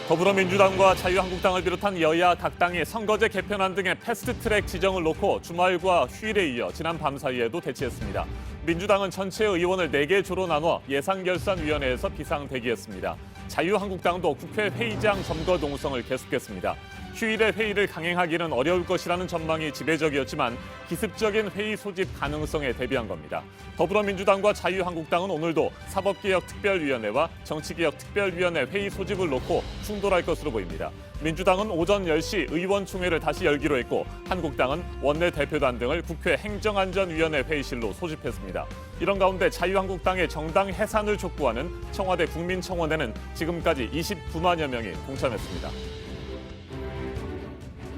더불어민주당과 자유한국당을 비롯한 여야 각 당이 선거제 개편안 등의 패스트트랙 지정을 놓고 주말과 휴일에 이어 지난 밤 사이에도 대치했습니다. 민주당은 전체 의원을 4개 조로 나눠 예산결산위원회에서 비상대기했습니다. 자유한국당도 국회 회의장 점거 농성을 계속했습니다. 휴일에 회의를 강행하기는 어려울 것이라는 전망이 지배적이었지만 기습적인 회의 소집 가능성에 대비한 겁니다. 더불어민주당과 자유한국당은 오늘도 사법개혁특별위원회와 정치개혁특별위원회 회의 소집을 놓고 충돌할 것으로 보입니다. 민주당은 오전 10시 의원총회를 다시 열기로 했고 한국당은 원내대표단 등을 국회 행정안전위원회 회의실로 소집했습니다. 이런 가운데 자유한국당의 정당 해산을 촉구하는 청와대 국민청원에는 지금까지 29만여 명이 동참했습니다.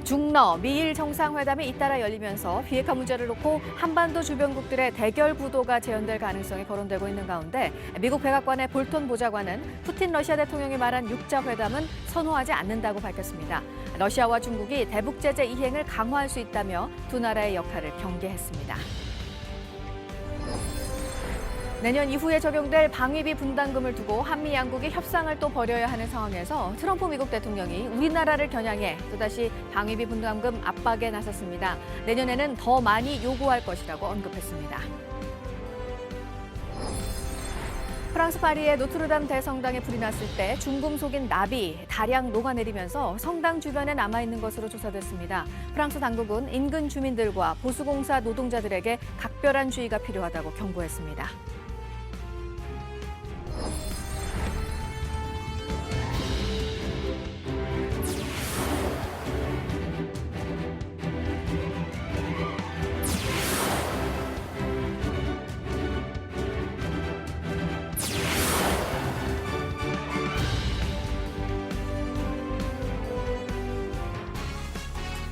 중러, 미일 정상회담이 잇따라 열리면서 비핵화 문제를 놓고 한반도 주변국들의 대결 구도가 재현될 가능성이 거론되고 있는 가운데 미국 백악관의 볼턴 보좌관은 푸틴 러시아 대통령이 말한 6자 회담은 선호하지 않는다고 밝혔습니다. 러시아와 중국이 대북 제재 이행을 강화할 수 있다며 두 나라의 역할을 경계했습니다. 내년 이후에 적용될 방위비 분담금을 두고 한미 양국이 협상을 또 벌여야 하는 상황에서 트럼프 미국 대통령이 우리나라를 겨냥해 또다시 방위비 분담금 압박에 나섰습니다. 내년에는 더 많이 요구할 것이라고 언급했습니다. 프랑스 파리의 노트르담 대성당에 불이 났을 때 중금속인 납이 다량 녹아내리면서 성당 주변에 남아있는 것으로 조사됐습니다. 프랑스 당국은 인근 주민들과 보수공사 노동자들에게 각별한 주의가 필요하다고 경고했습니다.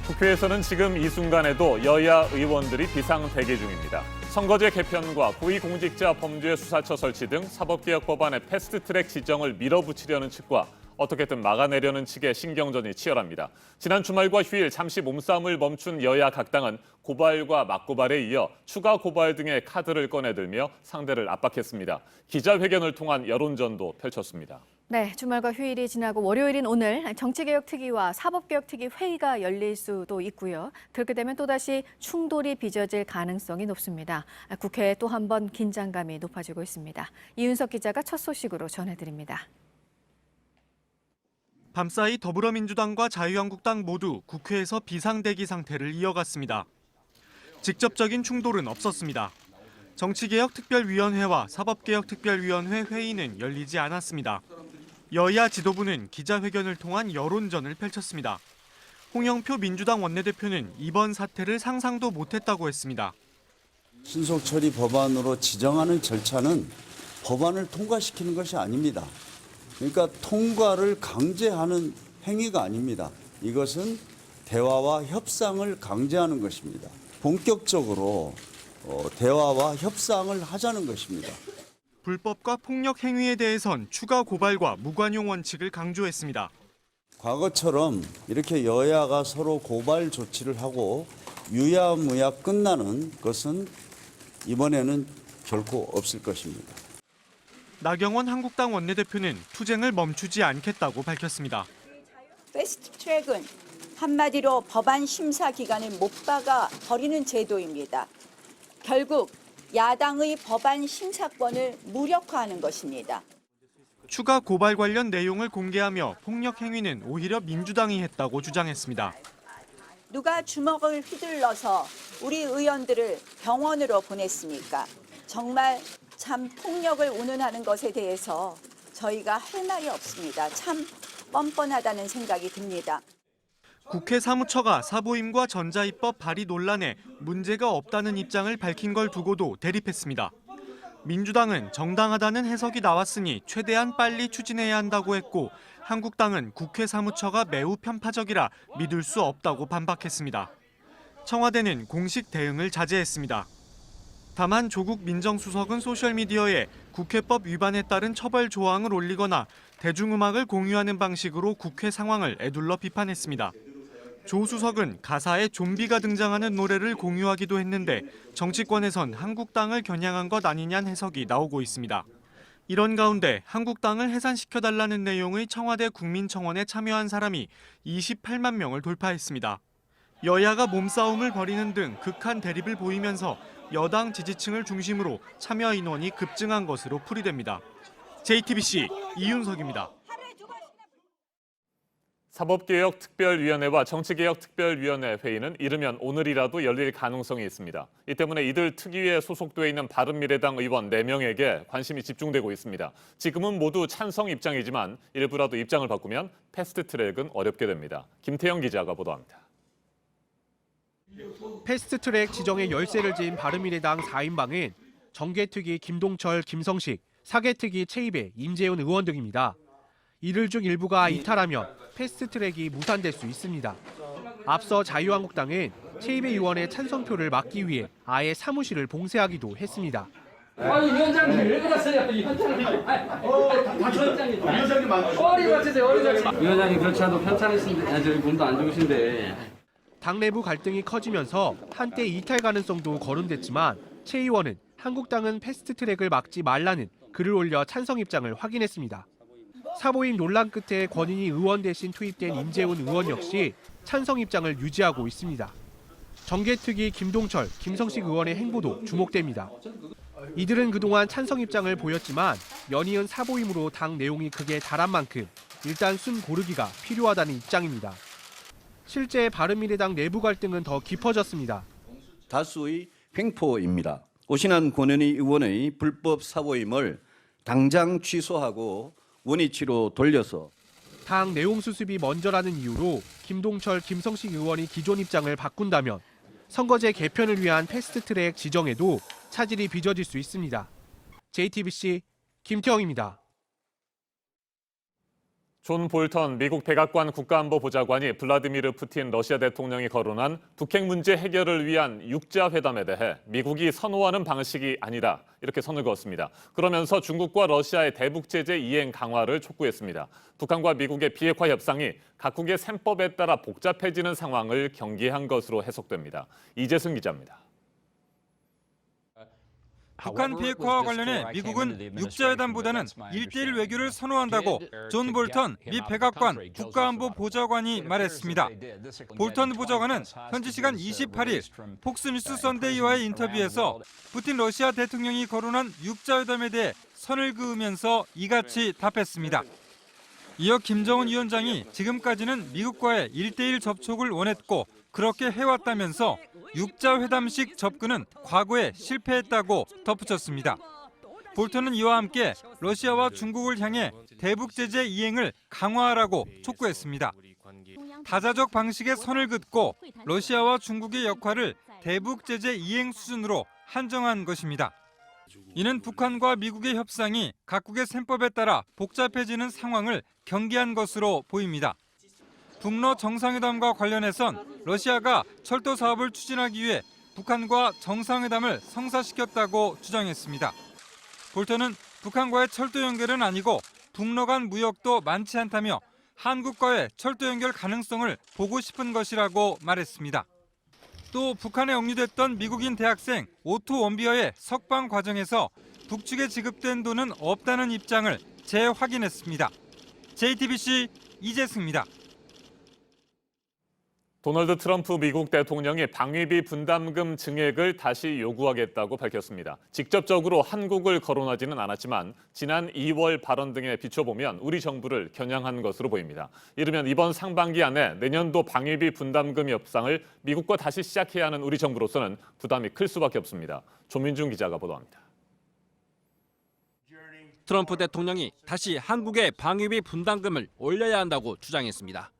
국회에서는 지금 이 순간에도 여야 의원들이 비상대기 중입니다. 선거제 개편과 고위공직자 범죄수사처 설치 등 사법개혁 법안의 패스트트랙 지정을 밀어붙이려는 측과 어떻게든 막아내려는 측의 신경전이 치열합니다. 지난 주말과 휴일 잠시 몸싸움을 멈춘 여야 각 당은 고발과 맞고발에 이어 추가 고발 등의 카드를 꺼내들며 상대를 압박했습니다. 기자회견을 통한 여론전도 펼쳤습니다. 네, 주말과 휴일이 지나고 월요일인 오늘 정치개혁특위와 사법개혁특위 회의가 열릴 수도 있고요. 그렇게 되면 또다시 충돌이 빚어질 가능성이 높습니다. 국회에 또 한 번 긴장감이 높아지고 있습니다. 이윤석 기자가 첫 소식으로 전해드립니다. 밤사이 더불어민주당과 자유한국당 모두 국회에서 비상대기 상태를 이어갔습니다. 직접적인 충돌은 없었습니다. 정치개혁특별위원회와 사법개혁특별위원회 회의는 열리지 않았습니다. 여야 지도부는 기자회견을 통한 여론전을 펼쳤습니다. 홍영표 민주당 원내대표는 이번 사태를 상상도 못했다고 했습니다. 신속처리 법안으로 지정하는 절차는 법안을 통과시키는 것이 아닙니다. 그러니까 통과를 강제하는 행위가 아닙니다. 이것은 대화와 협상을 강제하는 것입니다. 본격적으로 대화와 협상을 하자는 것입니다. 불법과 폭력 행위에 대해선 추가 고발과 무관용 원칙을 강조했습니다. 과거처럼 이렇게 여야가 서로 고발 조치를 하고 유야무야 끝나는 것은 이번에는 결코 없을 것입니다. 나경원 한국당 원내대표는 투쟁을 멈추지 않겠다고 밝혔습니다. 패스트트랙은 한마디로 법안 심사 기간을 못 박아 버리는 제도입니다. 결국 야당의 법안 심사권을 무력화하는 것입니다. 추가 고발 관련 내용을 공개하며 폭력 행위는 오히려 민주당이 했다고 주장했습니다. 누가 주먹을 휘둘러서 우리 의원들을 병원으로 보냈습니까? 정말 참 폭력을 운운하는 것에 대해서 저희가 할 말이 없습니다. 참 뻔뻔하다는 생각이 듭니다. 국회 사무처가 사보임과 전자입법 발의 논란에 문제가 없다는 입장을 밝힌 걸 두고도 대립했습니다. 민주당은 정당하다는 해석이 나왔으니 최대한 빨리 추진해야 한다고 했고 한국당은 국회 사무처가 매우 편파적이라 믿을 수 없다고 반박했습니다. 청와대는 공식 대응을 자제했습니다. 다만 조국 민정수석은 소셜미디어에 국회법 위반에 따른 처벌 조항을 올리거나 대중음악을 공유하는 방식으로 국회 상황을 에둘러 비판했습니다. 조 수석은 가사에 좀비가 등장하는 노래를 공유하기도 했는데 정치권에선 한국당을 겨냥한 것 아니냐는 해석이 나오고 있습니다. 이런 가운데 한국당을 해산시켜달라는 내용의 청와대 국민청원에 참여한 사람이 28만 명을 돌파했습니다. 여야가 몸싸움을 벌이는 등 극한 대립을 보이면서 여당 지지층을 중심으로 참여 인원이 급증한 것으로 풀이됩니다. JTBC 이윤석입니다. 사법개혁특별위원회와 정치개혁특별위원회 회의는 이르면 오늘이라도 열릴 가능성이 있습니다. 이 때문에 이들 특위에 소속돼 있는 바른미래당 의원 4명에게 관심이 집중되고 있습니다. 지금은 모두 찬성 입장이지만 일부라도 입장을 바꾸면 패스트트랙은 어렵게 됩니다. 김태영 기자가 보도합니다. 패스트트랙 지정에 열세를 지은 바른미래당 4인방은 정개특위 김동철, 김성식, 사개특위 최입의 임재훈 의원 등입니다. 이들 중 일부가 이탈하면 패스트트랙이 무산될 수 있습니다. 앞서 자유한국당은 최입의 의원의 찬성표를 막기 위해 아예 사무실을 봉쇄하기도 했습니다. 아니 위원장님 왜 그러세요? 위원장님 그렇지 않아도 편찮으신데 저희 몸도 안 좋으신데. 당 내부 갈등이 커지면서 한때 이탈 가능성도 거론됐지만 최 의원은 한국당은 패스트트랙을 막지 말라는 글을 올려 찬성 입장을 확인했습니다. 사보임 논란 끝에 권인희 의원 대신 투입된 임재훈 의원 역시 찬성 입장을 유지하고 있습니다. 정개특위 김동철, 김성식 의원의 행보도 주목됩니다. 이들은 그동안 찬성 입장을 보였지만 연이은 사보임으로 당 내용이 극에 달한 만큼 일단 숨 고르기가 필요하다는 입장입니다. 실제 바른미래당 내부 갈등은 더 깊어졌습니다. 다수의 횡포입니다. 오신환 권은희 의원의 불법 사보임을 당장 취소하고 원위치로 돌려서 당 내용 수습이 먼저라는 이유로 김동철, 김성식 의원이 기존 입장을 바꾼다면 선거제 개편을 위한 패스트트랙 지정에도 차질이 빚어질 수 있습니다. JTBC 김태형입니다. 존 볼턴 미국 백악관 국가안보보좌관이 블라디미르 푸틴 러시아 대통령이 거론한 북핵 문제 해결을 위한 육자회담에 대해 미국이 선호하는 방식이 아니다 이렇게 선을 그었습니다. 그러면서 중국과 러시아의 대북 제재 이행 강화를 촉구했습니다. 북한과 미국의 비핵화 협상이 각국의 셈법에 따라 복잡해지는 상황을 경계한 것으로 해석됩니다. 이재승 기자입니다. 북한 비핵화와 관련해 미국은 육자회담보다는 1대1 외교를 선호한다고 존 볼턴 미 백악관 국가안보보좌관이 말했습니다. 볼턴 보좌관은 현지 시간 28일 폭스뉴스 선데이와의 인터뷰에서 푸틴 러시아 대통령이 거론한 육자회담에 대해 선을 그으면서 이같이 답했습니다. 이어 김정은 위원장이 지금까지는 미국과의 1대1 접촉을 원했고 그렇게 해왔다면서 육자회담식 접근은 과거에 실패했다고 덧붙였습니다. 볼턴은 이와 함께 러시아와 중국을 향해 대북 제재 이행을 강화하라고 촉구했습니다. 다자적 방식의 선을 긋고 러시아와 중국의 역할을 대북 제재 이행 수준으로 한정한 것입니다. 이는 북한과 미국의 협상이 각국의 셈법에 따라 복잡해지는 상황을 경계한 것으로 보입니다. 북러 정상회담과 관련해선 러시아가 철도 사업을 추진하기 위해 북한과 정상회담을 성사시켰다고 주장했습니다. 볼턴은 북한과의 철도 연결은 아니고 북러 간 무역도 많지 않다며 한국과의 철도 연결 가능성을 보고 싶은 것이라고 말했습니다. 또 북한에 억류됐던 미국인 대학생 오토 원비어의 석방 과정에서 북측에 지급된 돈은 없다는 입장을 재확인했습니다. JTBC 이재승입니다. 도널드 트럼프 미국 대통령이 방위비 분담금 증액을 다시 요구하겠다고 밝혔습니다. 직접적으로 한국을 거론하지는 않았지만 지난 2월 발언 등에 비춰보면 우리 정부를 겨냥한 것으로 보입니다. 이르면 이번 상반기 안에 내년도 방위비 분담금 협상을 미국과 다시 시작해야 하는 우리 정부로서는 부담이 클 수밖에 없습니다. 조민중 기자가 보도합니다. 트럼프 대통령이 다시 한국의 방위비 분담금을 올려야 한다고 주장했습니다.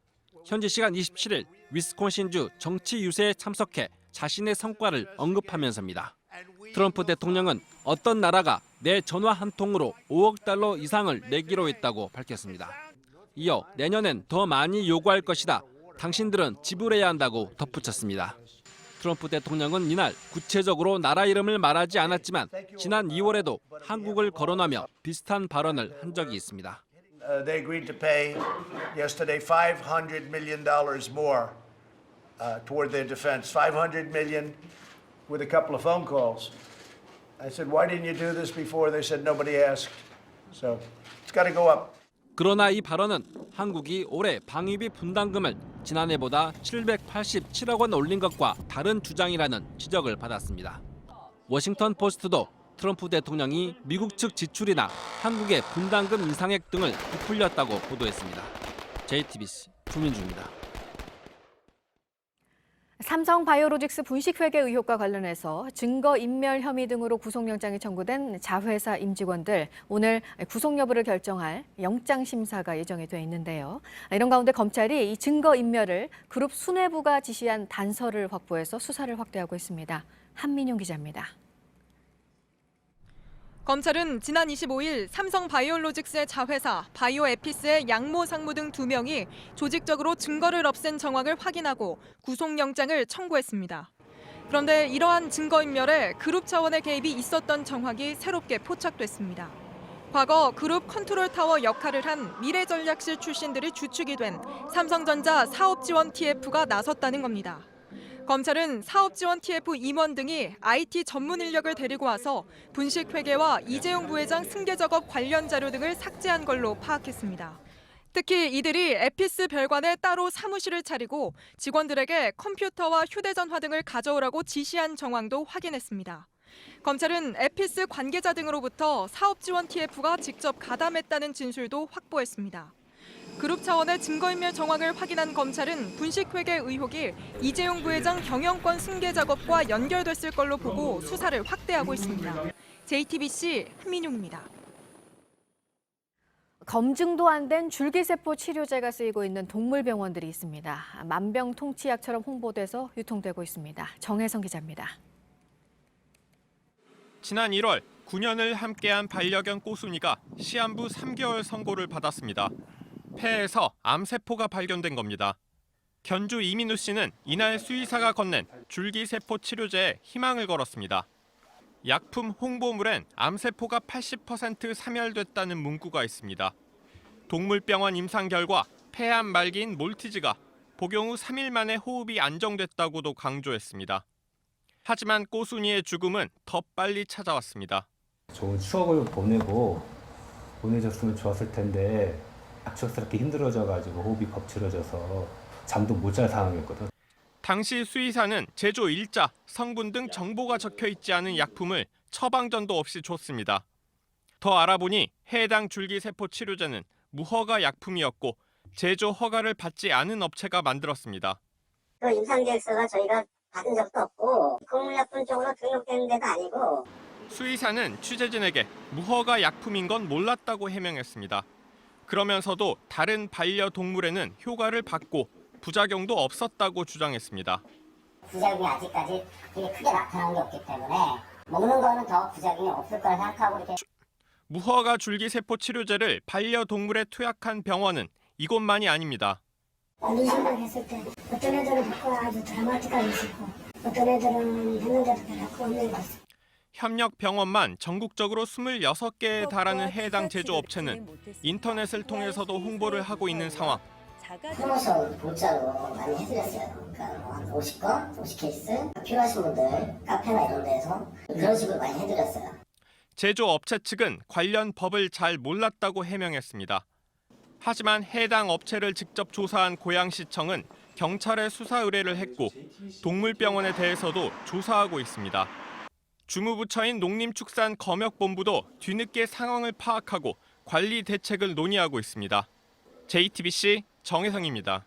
현지 시간 27일 위스콘신주 정치 유세에 참석해 자신의 성과를 언급하면서입니다. 트럼프 대통령은 어떤 나라가 내 전화 한 통으로 5억 달러 이상을 내기로 했다고 밝혔습니다. 이어 내년엔 더 많이 요구할 것이다. 당신들은 지불해야 한다고 덧붙였습니다. 트럼프 대통령은 이날 구체적으로 나라 이름을 말하지 않았지만 지난 2월에도 한국을 거론하며 비슷한 발언을 한 적이 있습니다. They agreed to pay yesterday $500 million more toward their defense. $500 million with a couple of phone calls. I said, why didn't you do this before? They said, nobody asked. So it's got to go up. 그러나 이 발언은 한국이 올해 방위비 분담금을 지난해보다 787억 원 올린 것과 다른 주장이라는 지적을 받았습니다. 워싱턴 포스트도 트럼프 대통령이 미국 측 지출이나 한국의 분담금 인상액 등을 부풀렸다고 보도했습니다. JTBC 조민주입니다. 삼성바이오로직스 분식회계 의혹과 관련해서 증거인멸 혐의 등으로 구속영장이 청구된 자회사 임직원들 오늘 구속 여부를 결정할 영장심사가 예정이 돼 있는데요. 이런 가운데 검찰이 이 증거인멸을 그룹 수뇌부가 지시한 단서를 확보해서 수사를 확대하고 있습니다. 한민용 기자입니다. 검찰은 지난 25일 삼성바이오로직스의 자회사 바이오에피스의 양모 상무 등 2명이 조직적으로 증거를 없앤 정황을 확인하고 구속영장을 청구했습니다. 그런데 이러한 증거인멸에 그룹 차원의 개입이 있었던 정황이 새롭게 포착됐습니다. 과거 그룹 컨트롤타워 역할을 한 미래전략실 출신들이 주축이 된 삼성전자 사업지원 TF가 나섰다는 겁니다. 검찰은 사업지원 TF 임원 등이 IT 전문 인력을 데리고 와서 분식회계와 이재용 부회장 승계 작업 관련 자료 등을 삭제한 걸로 파악했습니다. 특히 이들이 에피스 별관에 따로 사무실을 차리고 직원들에게 컴퓨터와 휴대전화 등을 가져오라고 지시한 정황도 확인했습니다. 검찰은 에피스 관계자 등으로부터 사업지원 TF가 직접 가담했다는 진술도 확보했습니다. 그룹 차원의 증거인멸 정황을 확인한 검찰은 분식회계 의혹이 이재용 부회장 경영권 승계 작업과 연결됐을 걸로 보고 수사를 확대하고 있습니다. JTBC 한민용입니다. 검증도 안 된 줄기세포 치료제가 쓰이고 있는 동물병원들이 있습니다. 만병통치약처럼 홍보돼서 유통되고 있습니다. 정혜성 기자입니다. 지난 1월 9년을 함께한 반려견 꼬순이가 시한부 3개월 선고를 받았습니다. 폐에서 암세포가 발견된 겁니다. 견주 이민우 씨는 이날 수의사가 건넨 줄기세포 치료제에 희망을 걸었습니다. 약품 홍보물엔 암세포가 80% 사멸됐다는 문구가 있습니다. 동물병원 임상 결과 폐암 말기인 몰티즈가 복용 후 3일 만에 호흡이 안정됐다고도 강조했습니다. 하지만 꼬순이의 죽음은 더 빨리 찾아왔습니다. 좋은 추억을 보내줬으면 좋았을 텐데 갑작스럽게 힘들어져가지고 호흡이 거칠어져서 잠도 못 잘 상황이었거든. 당시 수의사는 제조 일자, 성분 등 정보가 적혀 있지 않은 약품을 처방전도 없이 줬습니다. 더 알아보니 해당 줄기세포 치료제는 무허가 약품이었고 제조 허가를 받지 않은 업체가 만들었습니다. 그 임상계획서가 저희가 받은 적도 없고 공약품 쪽으로 등록된 데도 아니고. 수의사는 취재진에게 무허가 약품인 건 몰랐다고 해명했습니다. 그러면서도 다른 반려동물에는 효과를 받고 부작용도 없었다고 주장했습니다. 부작용이 아직까지 되게 크게 나타난 게 없기 때문에 먹는 거는 더 부작용이 없을 거라 생각하고 이렇게. 무허가 줄기세포 치료제를 반려동물에 투약한 병원은 이곳만이 아닙니다. 어느 생각했을 때 어떤 애들은 효과가 아주 드라마틱하게 있었고 어떤 애들은 했는데도 별로 효과 없는 것 같습니다. 협력 병원만 전국적으로 26개에 달하는 해당 제조업체는 인터넷을 통해서도 홍보를 하고 있는 상황. 프로모션 문자로 많이 해드렸어요. 그러니까 50건, 50케이스 필요하신 분들 카페나 이런 데서 그런 식으로 많이 해드렸어요. 제조업체 측은 관련 법을 잘 몰랐다고 해명했습니다. 하지만 해당 업체를 직접 조사한 고양시청은 경찰에 수사 의뢰를 했고 동물병원에 대해서도 조사하고 있습니다. 주무부처인 농림축산검역본부도 뒤늦게 상황을 파악하고 관리 대책을 논의하고 있습니다. JTBC 정혜성입니다.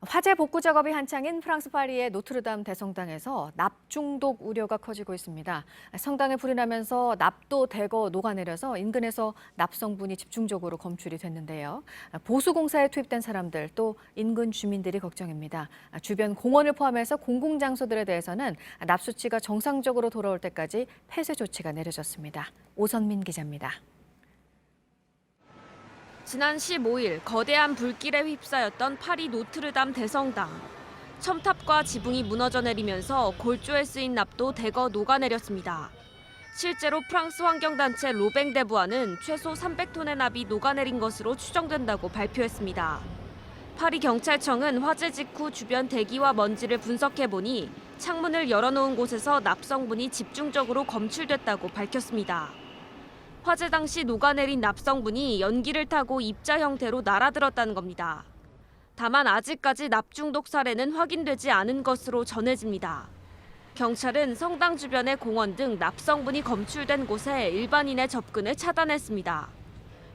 화재 복구 작업이 한창인 프랑스 파리의 노트르담 대성당에서 납 중독 우려가 커지고 있습니다. 성당에 불이 나면서 납도 대거 녹아내려서 인근에서 납 성분이 집중적으로 검출이 됐는데요. 보수공사에 투입된 사람들 또 인근 주민들이 걱정입니다. 주변 공원을 포함해서 공공장소들에 대해서는 납 수치가 정상적으로 돌아올 때까지 폐쇄 조치가 내려졌습니다. 오선민 기자입니다. 지난 15일 거대한 불길에 휩싸였던 파리 노트르담 대성당. 첨탑과 지붕이 무너져 내리면서 골조에 쓰인 납도 대거 녹아내렸습니다. 실제로 프랑스 환경단체 로뱅대부와는 최소 300톤의 납이 녹아내린 것으로 추정된다고 발표했습니다. 파리 경찰청은 화재 직후 주변 대기와 먼지를 분석해보니 창문을 열어놓은 곳에서 납 성분이 집중적으로 검출됐다고 밝혔습니다. 화재 당시 녹아내린 납성분이 연기를 타고 입자 형태로 날아들었다는 겁니다. 다만 아직까지 납중독 사례는 확인되지 않은 것으로 전해집니다. 경찰은 성당 주변의 공원 등 납성분이 검출된 곳에 일반인의 접근을 차단했습니다.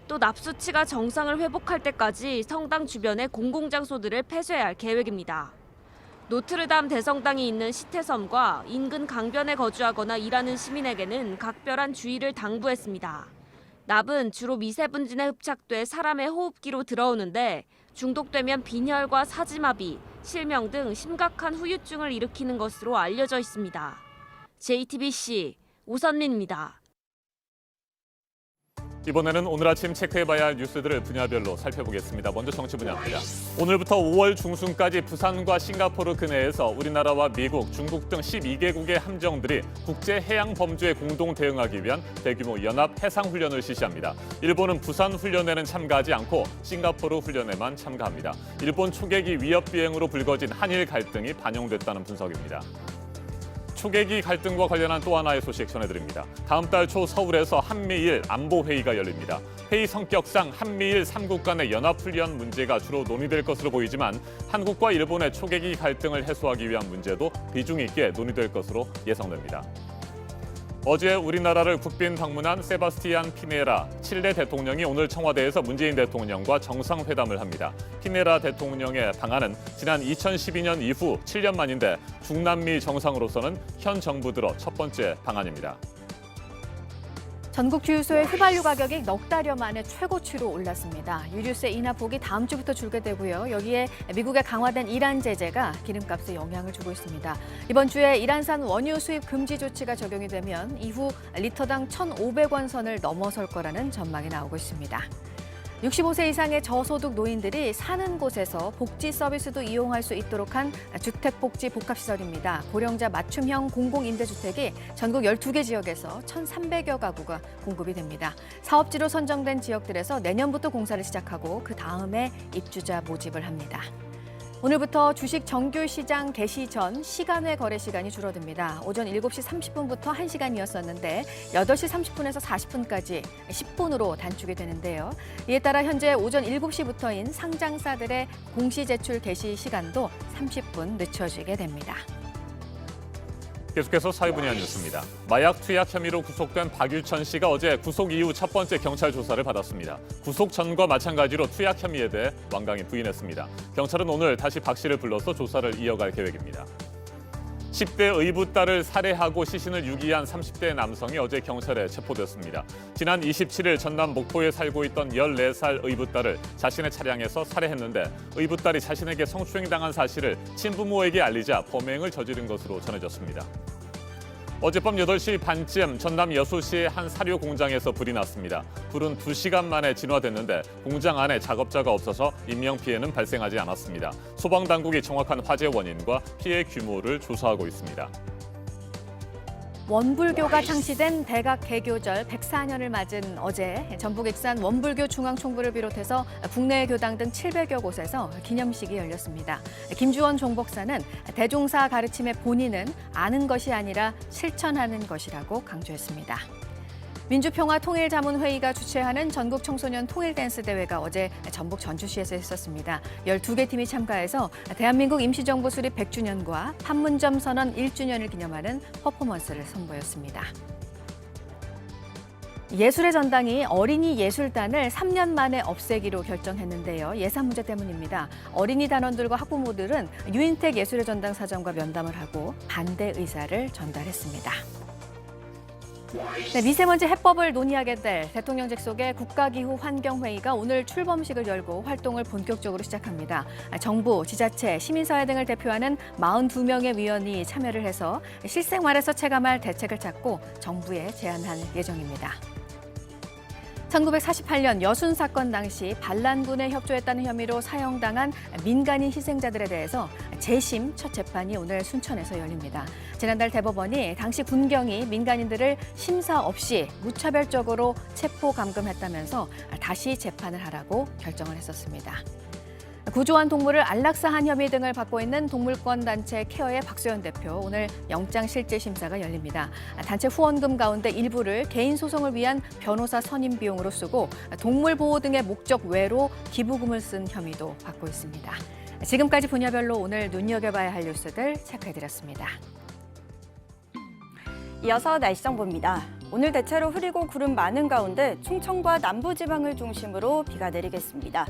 또 납수치가 정상을 회복할 때까지 성당 주변의 공공장소들을 폐쇄할 계획입니다. 노트르담 대성당이 있는 시태섬과 인근 강변에 거주하거나 일하는 시민에게는 각별한 주의를 당부했습니다. 납은 주로 미세분진에 흡착돼 사람의 호흡기로 들어오는데 중독되면 빈혈과 사지마비, 실명 등 심각한 후유증을 일으키는 것으로 알려져 있습니다. JTBC 오선민입니다. 이번에는 오늘 아침 체크해봐야 할 뉴스들을 분야별로 살펴보겠습니다. 먼저 정치 분야입니다. 오늘부터 5월 중순까지 부산과 싱가포르 근해에서 우리나라와 미국, 중국 등 12개국의 함정들이 국제 해양 범죄에 공동 대응하기 위한 대규모 연합 해상 훈련을 실시합니다. 일본은 부산 훈련에는 참가하지 않고 싱가포르 훈련에만 참가합니다. 일본 초계기 위협 비행으로 불거진 한일 갈등이 반영됐다는 분석입니다. 초계기 갈등과 관련한 또 하나의 소식 전해드립니다. 다음 달 초 서울에서 한미일 안보회의가 열립니다. 회의 성격상 한미일 3국 간의 연합훈련 문제가 주로 논의될 것으로 보이지만 한국과 일본의 초계기 갈등을 해소하기 위한 문제도 비중 있게 논의될 것으로 예상됩니다. 어제 우리나라를 국빈 방문한 세바스티안 피네라 칠레 대통령이 오늘 청와대에서 문재인 대통령과 정상회담을 합니다. 피네라 대통령의 방안은 지난 2012년 이후 7년 만인데 중남미 정상으로서는 현 정부 들어 첫 번째 방안입니다. 전국 주유소의 휘발유 가격이 넉 달여 만에 최고치로 올랐습니다. 유류세 인하폭이 다음 주부터 줄게 되고요. 여기에 미국의 강화된 이란 제재가 기름값에 영향을 주고 있습니다. 이번 주에 이란산 원유 수입 금지 조치가 적용이 되면 이후 리터당 1,500원 선을 넘어설 거라는 전망이 나오고 있습니다. 65세 이상의 저소득 노인들이 사는 곳에서 복지 서비스도 이용할 수 있도록 한 주택복지 복합시설입니다. 고령자 맞춤형 공공임대주택이 전국 12개 지역에서 1,300여 가구가 공급이 됩니다. 사업지로 선정된 지역들에서 내년부터 공사를 시작하고 그 다음에 입주자 모집을 합니다. 오늘부터 주식 정규 시장 개시 전 시간외 거래 시간이 줄어듭니다. 오전 7시 30분부터 1시간이었었는데 8시 30분에서 40분까지 10분으로 단축이 되는데요. 이에 따라 현재 오전 7시부터인 상장사들의 공시 제출 개시 시간도 30분 늦춰지게 됩니다. 계속해서 사회 분야 뉴스입니다. 마약 투약 혐의로 구속된 박유천 씨가 어제 구속 이후 첫 번째 경찰 조사를 받았습니다. 구속 전과 마찬가지로 투약 혐의에 대해 완강히 부인했습니다. 경찰은 오늘 다시 박 씨를 불러서 조사를 이어갈 계획입니다. 10대 의붓 딸을 살해하고 시신을 유기한 30대 남성이 어제 경찰에 체포됐습니다. 지난 27일 전남 목포에 살고 있던 14살 의붓 딸을 자신의 차량에서 살해했는데 의붓 딸이 자신에게 성추행당한 사실을 친부모에게 알리자 범행을 저지른 것으로 전해졌습니다. 어젯밤 8시 반쯤 전남 여수시의 한 사료 공장에서 불이 났습니다. 불은 2시간 만에 진화됐는데 공장 안에 작업자가 없어서 인명피해는 발생하지 않았습니다. 소방당국이 정확한 화재 원인과 피해 규모를 조사하고 있습니다. 원불교가 창시된 대각 개교절 104년을 맞은 어제 전북 익산 원불교 중앙총부를 비롯해서 국내 교당 등 700여 곳에서 기념식이 열렸습니다. 김주원 종복사는 대종사 가르침의 본의는 아는 것이 아니라 실천하는 것이라고 강조했습니다. 민주평화통일자문회의가 주최하는 전국 청소년 통일댄스 대회가 어제 전북 전주시에서 있었습니다. 12개 팀이 참가해서 대한민국 임시정부 수립 100주년과 판문점 선언 1주년을 기념하는 퍼포먼스를 선보였습니다. 예술의 전당이 어린이 예술단을 3년 만에 없애기로 결정했는데요. 예산 문제 때문입니다. 어린이 단원들과 학부모들은 유인택 예술의 전당 사장과 면담을 하고 반대 의사를 전달했습니다. 네, 미세먼지 해법을 논의하게 될 대통령직 속의 국가기후환경회의가 오늘 출범식을 열고 활동을 본격적으로 시작합니다. 정부, 지자체, 시민사회 등을 대표하는 42명의 위원이 참여를 해서 실생활에서 체감할 대책을 찾고 정부에 제안할 예정입니다. 1948년 여순 사건 당시 반란군에 협조했다는 혐의로 사형당한 민간인 희생자들에 대해서 재심 첫 재판이 오늘 순천에서 열립니다. 지난달 대법원이 당시 군경이 민간인들을 심사 없이 무차별적으로 체포 감금했다면서 다시 재판을 하라고 결정을 했었습니다. 구조한 동물을 안락사한 혐의 등을 받고 있는 동물권 단체 케어의 박소연 대표, 오늘 영장 실질 심사가 열립니다. 단체 후원금 가운데 일부를 개인 소송을 위한 변호사 선임 비용으로 쓰고 동물 보호 등의 목적 외로 기부금을 쓴 혐의도 받고 있습니다. 지금까지 분야별로 오늘 눈여겨봐야 할 뉴스들 체크해드렸습니다. 이어서 날씨 정보입니다. 오늘 대체로 흐리고 구름 많은 가운데 충청과 남부지방을 중심으로 비가 내리겠습니다.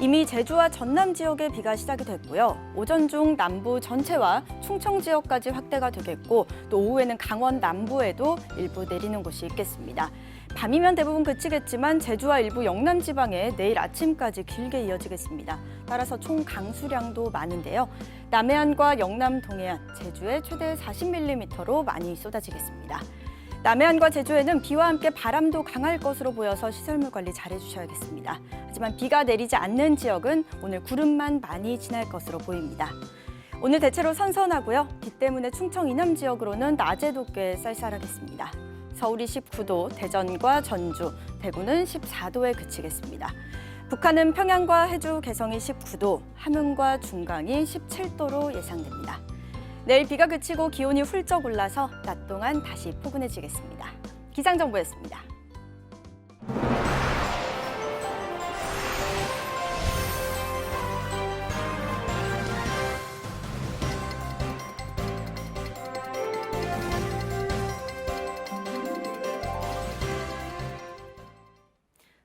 이미 제주와 전남 지역에 비가 시작이 됐고요. 오전 중 남부 전체와 충청 지역까지 확대가 되겠고 또 오후에는 강원 남부에도 일부 내리는 곳이 있겠습니다. 밤이면 대부분 그치겠지만 제주와 일부 영남 지방에 내일 아침까지 길게 이어지겠습니다. 따라서 총 강수량도 많은데요. 남해안과 영남 동해안, 제주에 최대 40mm로 많이 쏟아지겠습니다. 남해안과 제주에는 비와 함께 바람도 강할 것으로 보여서 시설물 관리 잘 해주셔야겠습니다. 하지만 비가 내리지 않는 지역은 오늘 구름만 많이 지날 것으로 보입니다. 오늘 대체로 선선하고요. 비 때문에 충청 이남 지역으로는 낮에도 꽤 쌀쌀하겠습니다. 서울이 19도, 대전과 전주, 대구는 14도에 그치겠습니다. 북한은 평양과 해주, 개성이 19도, 함흥과 중강이 17도로 예상됩니다. 내일 비가 그치고 기온이 훌쩍 올라서 낮 동안 다시 포근해지겠습니다. 기상정보였습니다.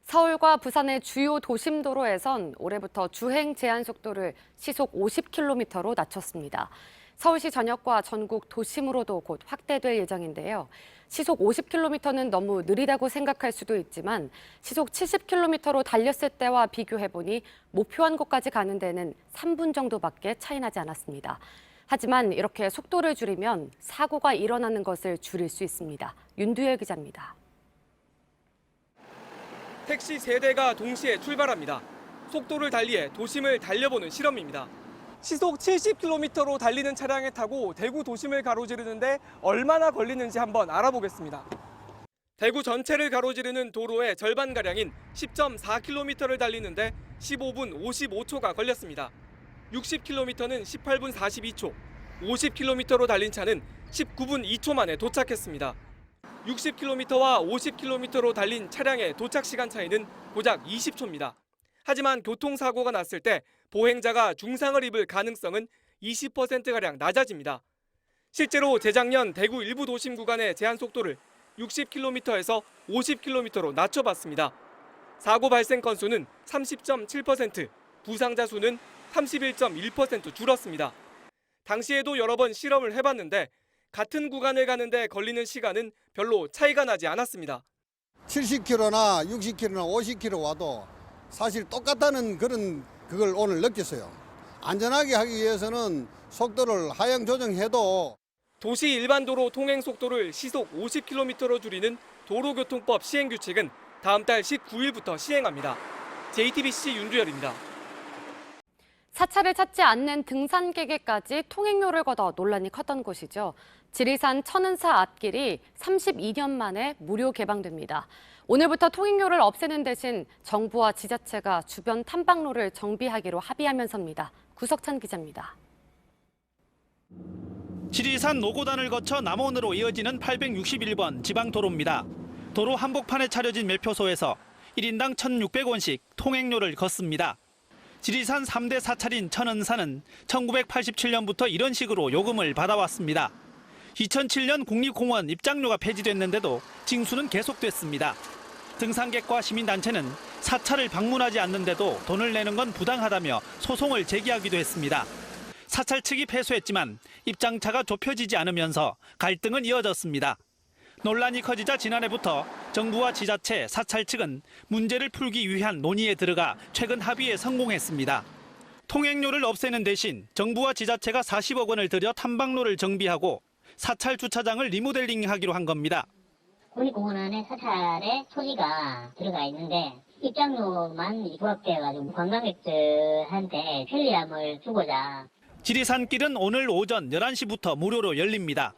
서울과 부산의 주요 도심 도로에선 올해부터 주행 제한 속도를 시속 50km로 낮췄습니다. 서울시 전역과 전국 도심으로도 곧 확대될 예정인데요. 시속 50km는 너무 느리다고 생각할 수도 있지만 시속 70km로 달렸을 때와 비교해보니 목표한 곳까지 가는 데는 3분 정도밖에 차이 나지 않았습니다. 하지만 이렇게 속도를 줄이면 사고가 일어나는 것을 줄일 수 있습니다. 윤두열 기자입니다. 택시 3대가 동시에 출발합니다. 속도를 달리해 도심을 달려보는 실험입니다. 시속 70km로 달리는 차량에 타고 대구 도심을 가로지르는데 얼마나 걸리는지 한번 알아보겠습니다. 대구 전체를 가로지르는 도로의 절반가량인 10.4km를 달리는데 15분 55초가 걸렸습니다. 60km는 18분 42초, 50km로 달린 차는 19분 2초 만에 도착했습니다. 60km와 50km로 달린 차량의 도착 시간 차이는 고작 20초입니다. 하지만 교통사고가 났을 때 보행자가 중상을 입을 가능성은 20%가량 낮아집니다. 실제로 재작년 대구 일부 도심 구간의 제한 속도를 60km에서 50km로 낮춰봤습니다. 사고 발생 건수는 30.7%, 부상자 수는 31.1% 줄었습니다. 당시에도 여러 번 실험을 해봤는데 같은 구간을 가는데 걸리는 시간은 별로 차이가 나지 않았습니다. 70km나 60km나 50km 와도 사실 똑같다는 그걸 오늘 느꼈어요. 안전하게 하기 위해서는 속도를 하향 조정해도 도시 일반도로 통행 속도를 시속 50km로 줄이는 도로교통법 시행규칙은 다음 달 19일부터 시행합니다. JTBC 윤두열입니다. 사찰을 찾지 않는 등산객에까지 통행료를 걷어 논란이 컸던 곳이죠. 지리산 천은사 앞길이 32년 만에 무료 개방됩니다. 오늘부터 통행료를 없애는 대신 정부와 지자체가 주변 탐방로를 정비하기로 합의하면서입니다. 구석찬 기자입니다. 지리산 노고단을 거쳐 남원으로 이어지는 861번 지방도로입니다. 도로 한복판에 차려진 매표소에서 1인당 1,600원씩 통행료를 걷습니다. 지리산 3대 사찰인 천은사는 1987년부터 이런 식으로 요금을 받아왔습니다. 2007년 국립공원 입장료가 폐지됐는데도 징수는 계속됐습니다. 등산객과 시민단체는 사찰을 방문하지 않는데도 돈을 내는 건 부당하다며 소송을 제기하기도 했습니다. 사찰 측이 패소했지만 입장차가 좁혀지지 않으면서 갈등은 이어졌습니다. 논란이 커지자 지난해부터 정부와 지자체, 사찰 측은 문제를 풀기 위한 논의에 들어가 최근 합의에 성공했습니다. 통행료를 없애는 대신 정부와 지자체가 40억 원을 들여 탐방로를 정비하고 사찰 주차장을 리모델링하기로 한 겁니다. 국립공원 안에 사찰의 소지가 들어가 있는데 입장료만 부합되어가지고 관광객들한테 편리함을 주고자. 지리산길은 오늘 오전 11시부터 무료로 열립니다.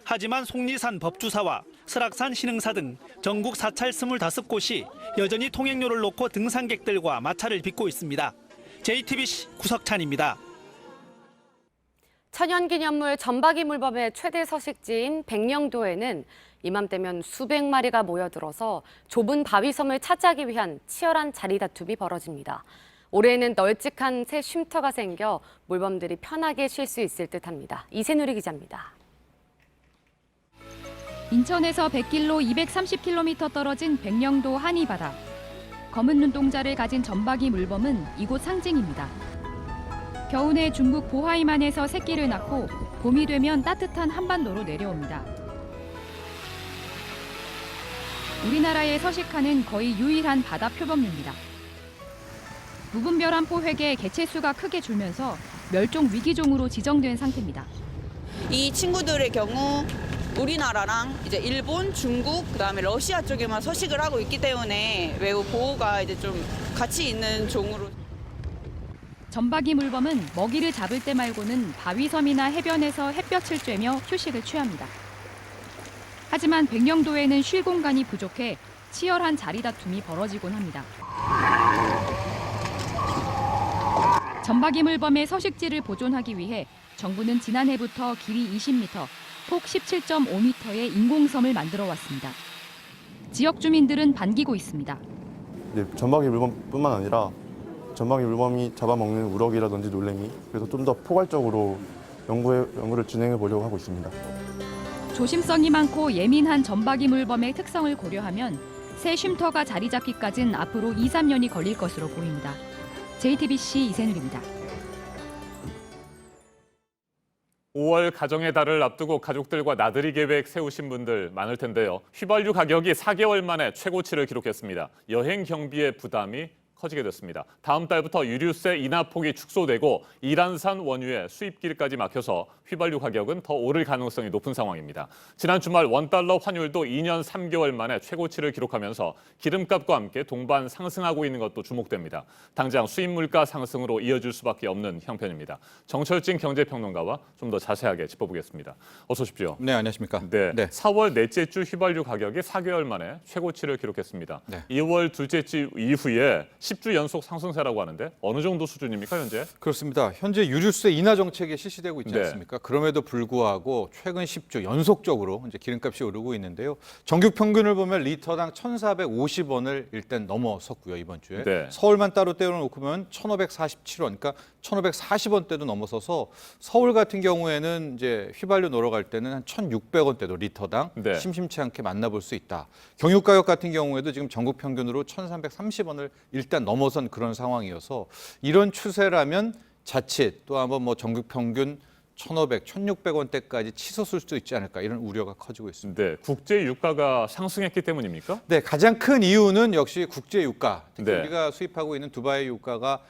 하지만 속리산 법주사와 설악산 신흥사 등 전국 사찰 25곳이 여전히 통행료를 놓고 등산객들과 마찰을 빚고 있습니다. JTBC 구석찬입니다. 천연기념물 점박이 물범의 최대 서식지인 백령도에는 이맘때면 수백 마리가 모여들어서 좁은 바위섬을 차지하기 위한 치열한 자리 다툼이 벌어집니다. 올해에는 널찍한 새 쉼터가 생겨 물범들이 편하게 쉴 수 있을 듯합니다. 이세누리 기자입니다. 인천에서 100길로 230km 떨어진 백령도 한이바다. 검은 눈동자를 가진 점박이 물범은 이곳 상징입니다. 겨우내 중국 보하이만에서 새끼를 낳고 봄이 되면 따뜻한 한반도로 내려옵니다. 우리나라에 서식하는 거의 유일한 바다 표범류입니다. 무분별한 포획에 개체수가 크게 줄면서 멸종 위기종으로 지정된 상태입니다. 이 친구들의 경우 우리나라랑 이제 일본, 중국, 그다음에 러시아 쪽에만 서식을 하고 있기 때문에 매우 보호가 이제 좀 가치 있는 종으로. 점박이 물범은 먹이를 잡을 때 말고는 바위섬이나 해변에서 햇볕을 쬐며 휴식을 취합니다. 하지만 백령도에는 쉴 공간이 부족해 치열한 자리 다툼이 벌어지곤 합니다. 점박이 물범의 서식지를 보존하기 위해 정부는 지난해부터 길이 20m, 폭 17.5m의 인공섬을 만들어 왔습니다. 지역 주민들은 반기고 있습니다. 점박이 물범뿐만 아니라 점박이 물범이 잡아먹는 우럭이라든지 놀래미, 그래서 좀 더 포괄적으로 연구를 진행해 보려고 하고 있습니다. 조심성이 많고 예민한 점박이 물범의 특성을 고려하면 새 쉼터가 자리 잡기까지는 앞으로 2, 3년이 걸릴 것으로 보입니다. JTBC 이세누리입니다. 5월 가정의 달을 앞두고 가족들과 나들이 계획 세우신 분들 많을 텐데요. 휘발유 가격이 4개월 만에 최고치를 기록했습니다. 여행 경비의 부담이 커지게 됐습니다. 다음 달부터 유류세 인하폭이 축소되고 이란산 원유의 수입길까지 막혀서 휘발유 가격은 더 오를 가능성이 높은 상황입니다. 지난 주말 원달러 환율도 2년 3개월 만에 최고치를 기록하면서 기름값과 함께 동반 상승하고 있는 것도 주목됩니다. 당장 수입 물가 상승으로 이어질 수밖에 없는 형편입니다. 정철진 경제평론가와 좀 더 자세하게 짚어보겠습니다. 어서 오십시오. 네, 안녕하십니까. 네, 4월 넷째 주 휘발유 가격이 4개월 만에 최고치를 기록했습니다. 2월 둘째 주 이후에 10주 연속 상승세라고 하는데 어느 정도 수준입니까, 현재? 그렇습니다. 현재 유류세 인하 정책이 실시되고 있지 않습니까? 그럼에도 불구하고 최근 10주 연속적으로 이제 기름값이 오르고 있는데요. 전국 평균을 보면 리터당 1,450원을 일단 넘어섰고요, 이번 주에. 서울만 따로 떼어놓고 보면 1,547원, 그러니까 1,540원대도 넘어서서 서울 같은 경우에는 이제 휘발유 놀러 갈 때는 한 1,600원대도 리터당 심심치 않게 만나볼 수 있다. 경유 가격 같은 경우에도 지금 전국 평균으로 1,330원을 일단 넘어선 그런 상황이어서 이런 추세라면 자칫 또 한번 전국 평균 1,500, 1,600원대까지 치솟을 수도 있지 않을까 이런 우려가 커지고 있습니다. 네, 국제 유가가 상승했기 때문입니까? 네, 가장 큰 이유는 역시 국제 유가. 특히 우리가 수입하고 있는 두바이 유가가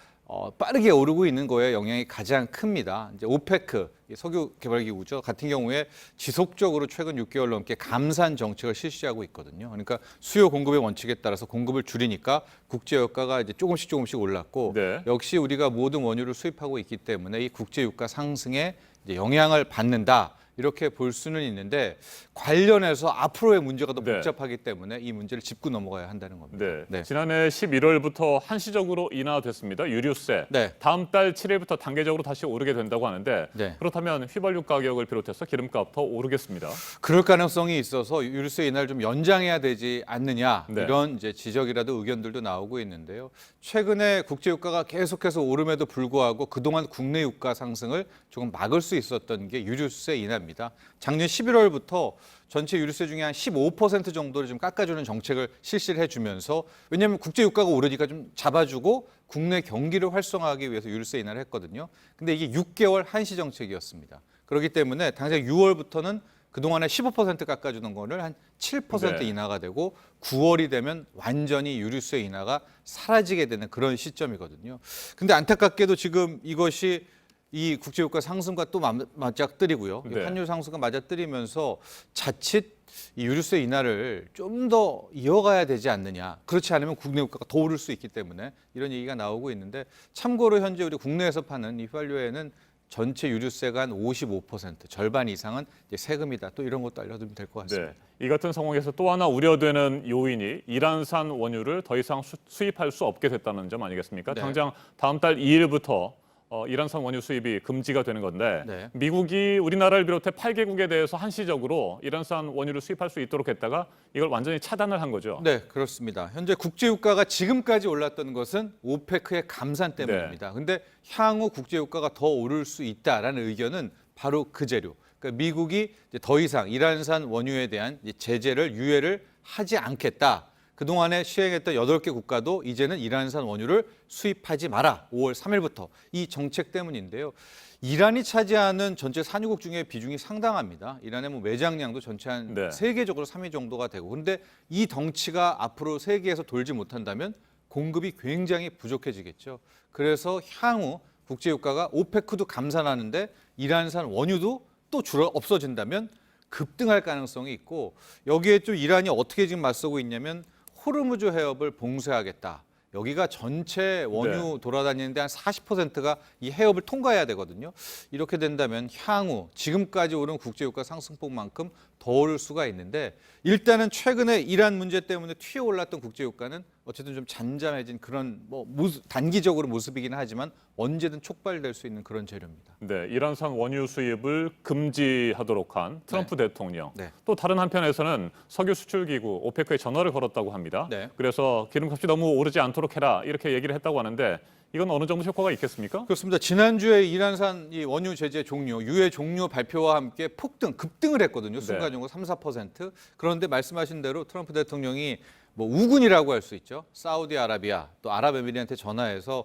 빠르게 오르고 있는 거에 영향이 가장 큽니다. 이제 오페크 석유 개발 기구죠 같은 경우에 지속적으로 최근 6개월 넘게 감산 정책을 실시하고 있거든요. 그러니까 수요 공급의 원칙에 따라서 공급을 줄이니까 국제 유가가 이제 조금씩 올랐고 역시 우리가 모든 원유를 수입하고 있기 때문에 이 국제 유가 상승에 이제 영향을 받는다. 이렇게 볼 수는 있는데 관련해서 앞으로의 문제가 더 복잡하기 때문에 이 문제를 짚고 넘어가야 한다는 겁니다. 지난해 11월부터 한시적으로 인하됐습니다. 유류세. 다음 달 7일부터 단계적으로 다시 오르게 된다고 하는데 그렇다면 휘발유 가격을 비롯해서 기름값 더 오르겠습니다. 그럴 가능성이 있어서 유류세 인하를 좀 연장해야 되지 않느냐 이런 이제 지적이라도 의견들도 나오고 있는데요. 최근에 국제 유가가 계속해서 오름에도 불구하고 그동안 국내 유가 상승을 조금 막을 수 있었던 게 유류세 인하입니다. 작년 11월부터 전체 유류세 중에 한 15% 정도를 좀 깎아주는 정책을 실시를 해주면서 왜냐하면 국제 유가가 오르니까 좀 잡아주고 국내 경기를 활성화하기 위해서 유류세 인하를 했거든요. 근데 이게 6개월 한시 정책이었습니다. 그렇기 때문에 당장 6월부터는 그동안에 15% 깎아주는 거를 한 7% 인하가 되고 9월이 되면 완전히 유류세 인하가 사라지게 되는 그런 시점이거든요. 근데 안타깝게도 지금 이것이 이 국제유가 상승과 또 맞닥뜨리고요. 환율 상승과 맞닥뜨리면서 자칫 이 유류세 인하를 좀 더 이어가야 되지 않느냐. 그렇지 않으면 국내 유가가 더 오를 수 있기 때문에 이런 얘기가 나오고 있는데 참고로 현재 우리 국내에서 파는 이 휘발유에는 전체 유류세가 한 55%, 절반 이상은 이제 세금이다. 또 이런 것도 알려두면 될 것 같습니다. 네. 이 같은 상황에서 또 하나 우려되는 요인이 이란산 원유를 더 이상 수입할 수 없게 됐다는 점 아니겠습니까? 네. 당장 다음 달 2일부터 이란산 원유 수입이 금지가 되는 건데 네. 미국이 우리나라를 비롯해 8개국에 대해서 한시적으로 이란산 원유를 수입할 수 있도록 했다가 이걸 완전히 차단을 한 거죠. 네, 그렇습니다. 현재 국제유가가 지금까지 올랐던 것은 오페크의 감산 때문입니다. 근데 향후 국제유가가 더 오를 수 있다라는 의견은 바로 그 재료. 그러니까 미국이 이제 더 이상 이란산 원유에 대한 제재를 유예를 하지 않겠다. 그동안에 시행했던 8개 국가도 이제는 이란산 원유를 수입하지 마라. 5월 3일부터 이 정책 때문인데요. 이란이 차지하는 전체 산유국 중에 비중이 상당합니다. 이란의 뭐 매장량도 전체 한 세계적으로 3위 정도가 되고. 그런데 이 덩치가 앞으로 세계에서 돌지 못한다면 공급이 굉장히 부족해지겠죠. 그래서 향후 국제유가가 오페크도 감산하는데 이란산 원유도 또 없어진다면 급등할 가능성이 있고 여기에 좀 이란이 어떻게 지금 맞서고 있냐면 호르무즈 해협을 봉쇄하겠다. 여기가 전체 원유 돌아다니는데 한 40%가 이 해협을 통과해야 되거든요. 이렇게 된다면 향후 지금까지 오른 국제유가 상승폭만큼 더 오를 수가 있는데 일단은 최근에 이란 문제 때문에 튀어올랐던 국제유가는 어쨌든 좀 잠잠해진 그런 단기적으로 모습이긴 하지만 언제든 촉발될 수 있는 그런 재료입니다. 네, 이란산 원유 수입을 금지하도록 한 트럼프 대통령. 또 다른 한편에서는 석유 수출기구 오페크에 전화를 걸었다고 합니다. 그래서 기름값이 너무 오르지 않도록 해라 이렇게 얘기를 했다고 하는데 이건 어느 정도 효과가 있겠습니까? 그렇습니다. 지난주에 이란산 이 원유 제재 종료, 유예 종료 발표와 함께 급등을 했거든요. 순간적으로 3, 4%. 그런데 말씀하신 대로 트럼프 대통령이 뭐 우군이라고 할 수 있죠. 사우디아라비아 또 아랍에미리한테 전화해서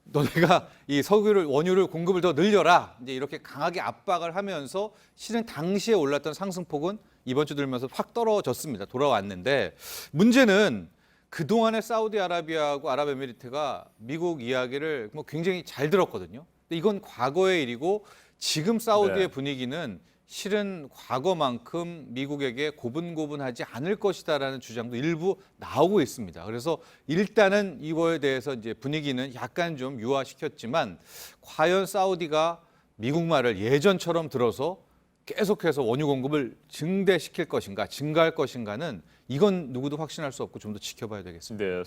너네가 이 원유를 공급을 더 늘려라. 이제 이렇게 강하게 압박을 하면서 실은 당시에 올랐던 상승폭은 이번 주 들면서 확 떨어졌습니다. 돌아왔는데 문제는 그동안에 사우디아라비아하고 아랍에미리트가 미국 이야기를 뭐 굉장히 잘 들었거든요. 근데 이건 과거의 일이고 지금 사우디의 분위기는 실은 과거만큼 미국에게 고분고분하지 않을 것이다라는 주장도 일부 나오고 있습니다. 그래서 일단은 이거에 대해서 이제 분위기는 약간 좀 유화시켰지만 과연 사우디가 미국 말을 예전처럼 들어서 계속해서 원유 공급을 증대시킬 것인가, 증가할 것인가는 이건 누구도 확신할 수 없고 좀 더 지켜봐야 되겠습니다. 네,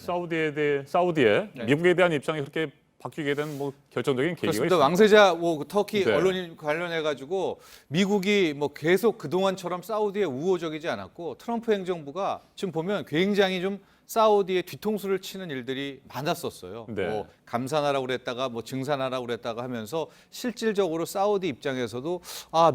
사우디의 미국에 대한 입장이 그렇게 바뀌게 된 결정적인 계기가 그렇습니다. 있습니다. 왕세자 터키 언론인 관련해 가지고 미국이 계속 그동안처럼 사우디에 우호적이지 않았고 트럼프 행정부가 지금 보면 굉장히 좀 사우디의 뒤통수를 치는 일들이 많았었어요. 감산하라고 그랬다가 증산하라고 그랬다가 하면서 실질적으로 사우디 입장에서도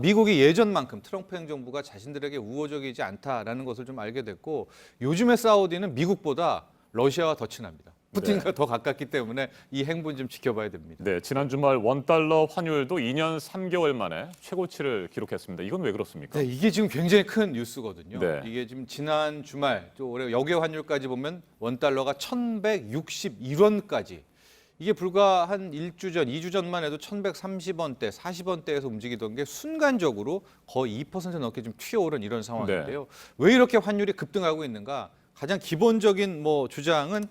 미국이 예전만큼 트럼프 행정부가 자신들에게 우호적이지 않다라는 것을 좀 알게 됐고 요즘의 사우디는 미국보다 러시아와 더 친합니다. 푸틴과 더 가깝기 때문에 이 행보는 좀 지켜봐야 됩니다. 네, 지난 주말 원달러 환율도 2년 3개월 만에 최고치를 기록했습니다. 이건 왜 그렇습니까? 네, 이게 지금 굉장히 큰 뉴스거든요. 이게 지금 지난 주말 또 올해 역외 환율까지 보면 원달러가 1,161원까지 이게 불과 한 1주 전, 2주 전만 해도 1,130원대, 40원대에서 움직이던 게 순간적으로 거의 2% 넘게 좀 튀어오른 이런 상황인데요. 왜 이렇게 환율이 급등하고 있는가? 가장 기본적인 주장은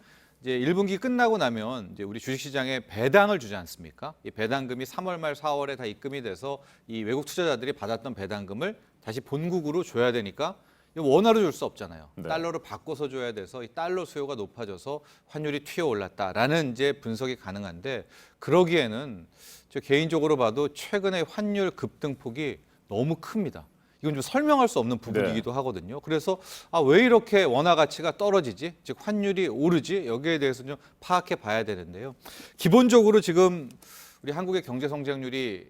이제 1분기 끝나고 나면 이제 우리 주식시장에 배당을 주지 않습니까? 이 배당금이 3월 말 4월에 다 입금이 돼서 이 외국 투자자들이 받았던 배당금을 다시 본국으로 줘야 되니까 원화로 줄 수 없잖아요. 달러로 바꿔서 줘야 돼서 이 달러 수요가 높아져서 환율이 튀어올랐다라는 이제 분석이 가능한데 그러기에는 저 개인적으로 봐도 최근의 환율 급등폭이 너무 큽니다. 이건 좀 설명할 수 없는 부분이기도 하거든요. 그래서 왜 이렇게 원화 가치가 떨어지지? 즉 환율이 오르지? 여기에 대해서 좀 파악해 봐야 되는데요. 기본적으로 지금 우리 한국의 경제 성장률이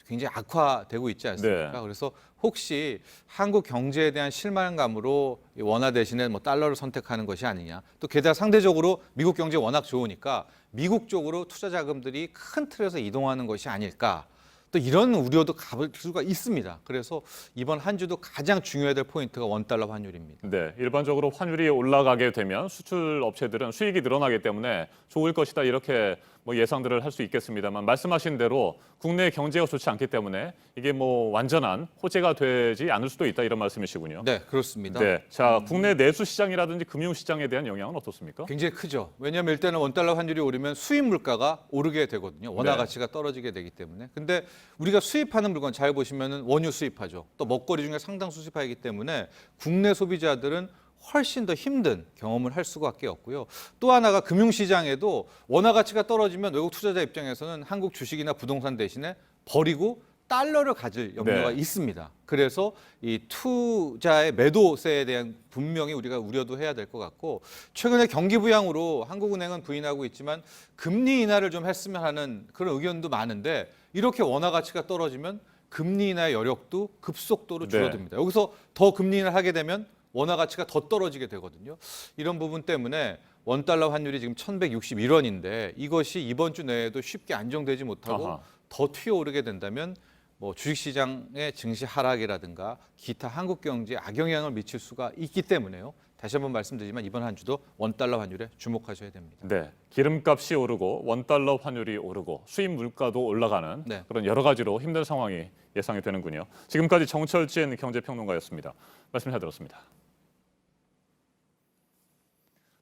굉장히 악화되고 있지 않습니까? 그래서 혹시 한국 경제에 대한 실망감으로 원화 대신에 달러를 선택하는 것이 아니냐. 또 게다가 상대적으로 미국 경제 워낙 좋으니까 미국 쪽으로 투자 자금들이 큰 틀에서 이동하는 것이 아닐까. 또 이런 우려도 가볼 수가 있습니다. 그래서 이번 한 주도 가장 중요해야 될 포인트가 원달러 환율입니다. 네, 일반적으로 환율이 올라가게 되면 수출 업체들은 수익이 늘어나기 때문에 좋을 것이다 이렇게 예상들을 할 수 있겠습니다만 말씀하신 대로 국내 경제가 좋지 않기 때문에 이게 완전한 호재가 되지 않을 수도 있다 이런 말씀이시군요. 네, 그렇습니다. 네, 자 국내 내수 시장이라든지 금융 시장에 대한 영향은 어떻습니까? 굉장히 크죠. 왜냐하면 일단은 원달러 환율이 오르면 수입 물가가 오르게 되거든요. 원화 가치가 떨어지게 되기 때문에. 근데 우리가 수입하는 물건 잘 보시면은 원유 수입하죠. 또 먹거리 중에 상당수 수입하기 때문에 국내 소비자들은 훨씬 더 힘든 경험을 할 수밖에 없고요. 또 하나가 금융시장에도 원화 가치가 떨어지면 외국 투자자 입장에서는 한국 주식이나 부동산 대신에 버리고 달러를 가질 염려가 네. 있습니다. 그래서 이 투자의 매도세에 대한 분명히 우리가 우려도 해야 될 것 같고, 최근에 경기 부양으로 한국은행은 부인하고 있지만 금리 인하를 좀 했으면 하는 그런 의견도 많은데, 이렇게 원화 가치가 떨어지면 금리 인하의 여력도 급속도로 줄어듭니다. 여기서 더 금리 인하를 하게 되면 원화 가치가 더 떨어지게 되거든요. 이런 부분 때문에 원달러 환율이 지금 1161원인데 이것이 이번 주 내에도 쉽게 안정되지 못하고 더 튀어오르게 된다면 뭐 주식시장의 증시 하락이라든가 기타 한국 경제에 악영향을 미칠 수가 있기 때문에요. 다시 한번 말씀드리지만 이번 한 주도 원달러 환율에 주목하셔야 됩니다. 네, 기름값이 오르고 원달러 환율이 오르고 수입 물가도 올라가는 그런 여러 가지로 힘든 상황이 예상이 되는군요. 지금까지 정철진 경제평론가였습니다. 말씀 잘 들었습니다.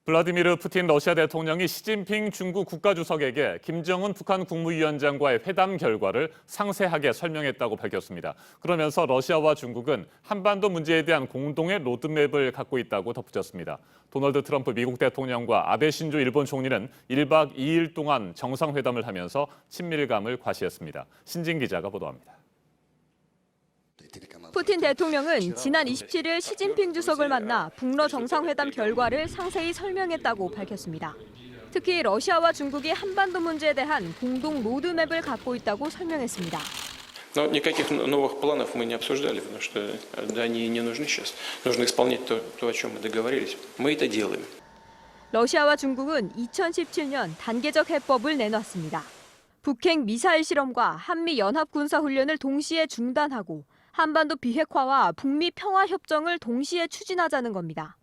블라디미르 푸틴 러시아 대통령이 시진핑 중국 국가주석에게 김정은 북한 국무위원장과의 회담 결과를 상세하게 설명했다고 밝혔습니다. 그러면서 러시아와 중국은 한반도 문제에 대한 공동의 로드맵을 갖고 있다고 덧붙였습니다. 도널드 트럼프 미국 대통령과 아베 신조 일본 총리는 1박 2일 동안 정상회담을 하면서 친밀감을 과시했습니다. 신진 기자가 보도합니다. 푸틴 대통령은 지난 27일 시진핑 주석을 만나 북러 정상회담 결과를 상세히 설명했다고 밝혔습니다. 특히 러시아와 중국이 한반도 문제에 대한 공동 로드맵을 갖고 있다고 설명했습니다. Но никаких новых планов мы не обсуждали, потому что они не нужны сейчас. Нужно исполнять то, о чем мы договорились. Мы это делаем. 러시아와 중국은 2017년 단계적 해법을 내놨습니다. 북핵 미사일 실험과 한미 연합 군사 훈련을 동시에 중단하고 한반도 비핵화와 북미 평화 협정을 동시에 추진하자는 겁니다.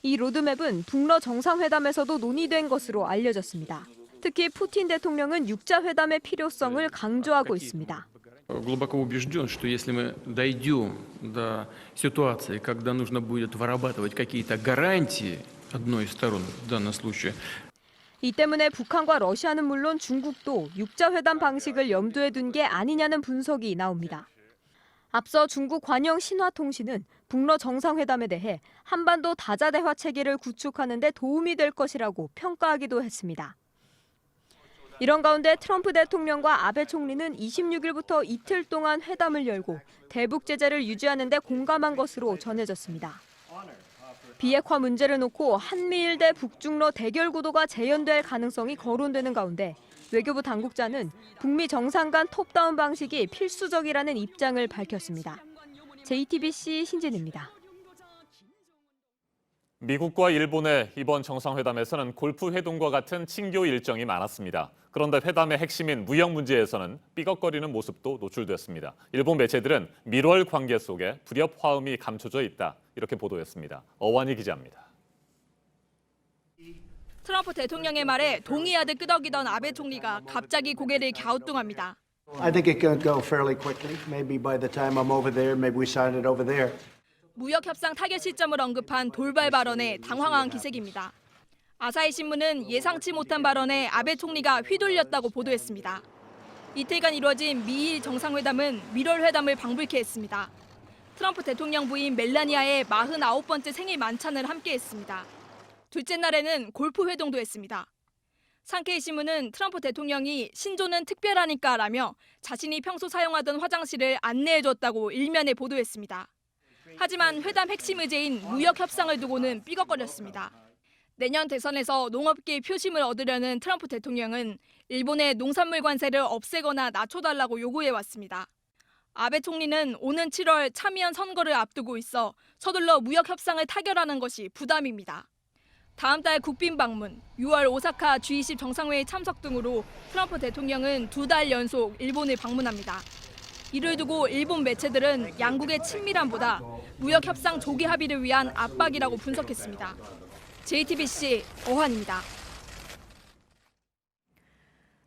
이 로드맵은 북러 정상회담에서도 논의된 것으로 알려졌습니다. 특히 푸틴 대통령은 육자 회담의 필요성을 강조하고 있습니다. Глубоко убежден, что если мы дойдем до ситуации, когда нужно будет вырабатывать какие-то гарантии одной из сторон в данном случае. 이 때문에 북한과 러시아는 물론 중국도 육자 회담 방식을 염두에 둔 게 아니냐는 분석이 나옵니다. 앞서 중국 관영 신화통신은 북러 정상회담에 대해 한반도 다자대화 체계를 구축하는 데 도움이 될 것이라고 평가하기도 했습니다. 이런 가운데 트럼프 대통령과 아베 총리는 26일부터 이틀 동안 회담을 열고 대북 제재를 유지하는 데 공감한 것으로 전해졌습니다. 비핵화 문제를 놓고 한미일 대 북중러 대결 구도가 재현될 가능성이 거론되는 가운데 외교부 당국자는 북미 정상 간 톱다운 방식이 필수적이라는 입장을 밝혔습니다. JTBC 신진입니다. 미국과 일본의 이번 정상회담에서는 골프 회동과 같은 친교 일정이 많았습니다. 그런데 회담의 핵심인 무역 문제에서는 삐걱거리는 모습도 노출됐습니다. 일본 매체들은 밀월 관계 속에 불협 화음이 감춰져 있다, 이렇게 보도했습니다. 어완희 기자입니다. 트럼프 대통령의 말에 동의하듯 끄덕이던 아베 총리가 갑자기 고개를 갸우뚱합니다. I think it can go fairly quickly. Maybe by the time I'm over there, maybe we sign it over there. 무역 협상 타결 시점을 언급한 돌발 발언에 당황한 기색입니다. 아사히 신문은 예상치 못한 발언에 아베 총리가 휘둘렸다고 보도했습니다. 이틀간 이루어진 미일 정상회담은 밀월 회담을 방불케 했습니다. 트럼프 대통령 부인 멜라니아의 49번째 생일 만찬을 함께했습니다. 둘째 날에는 골프 회동도 했습니다. 상케이 신문은 트럼프 대통령이 신조는 특별하니까라며 자신이 평소 사용하던 화장실을 안내해줬다고 일면에 보도했습니다. 하지만 회담 핵심 의제인 무역 협상을 두고는 삐걱거렸습니다. 내년 대선에서 농업계의 표심을 얻으려는 트럼프 대통령은 일본의 농산물 관세를 없애거나 낮춰달라고 요구해왔습니다. 아베 총리는 오는 7월 참의원 선거를 앞두고 있어 서둘러 무역 협상을 타결하는 것이 부담입니다. 다음 달 국빈 방문, 6월 오사카 G20 정상회의 참석 등으로 트럼프 대통령은 2달 연속 일본을 방문합니다. 이를 두고 일본 매체들은 양국의 친밀함보다 무역 협상 조기 합의를 위한 압박이라고 분석했습니다. JTBC 어환입니다.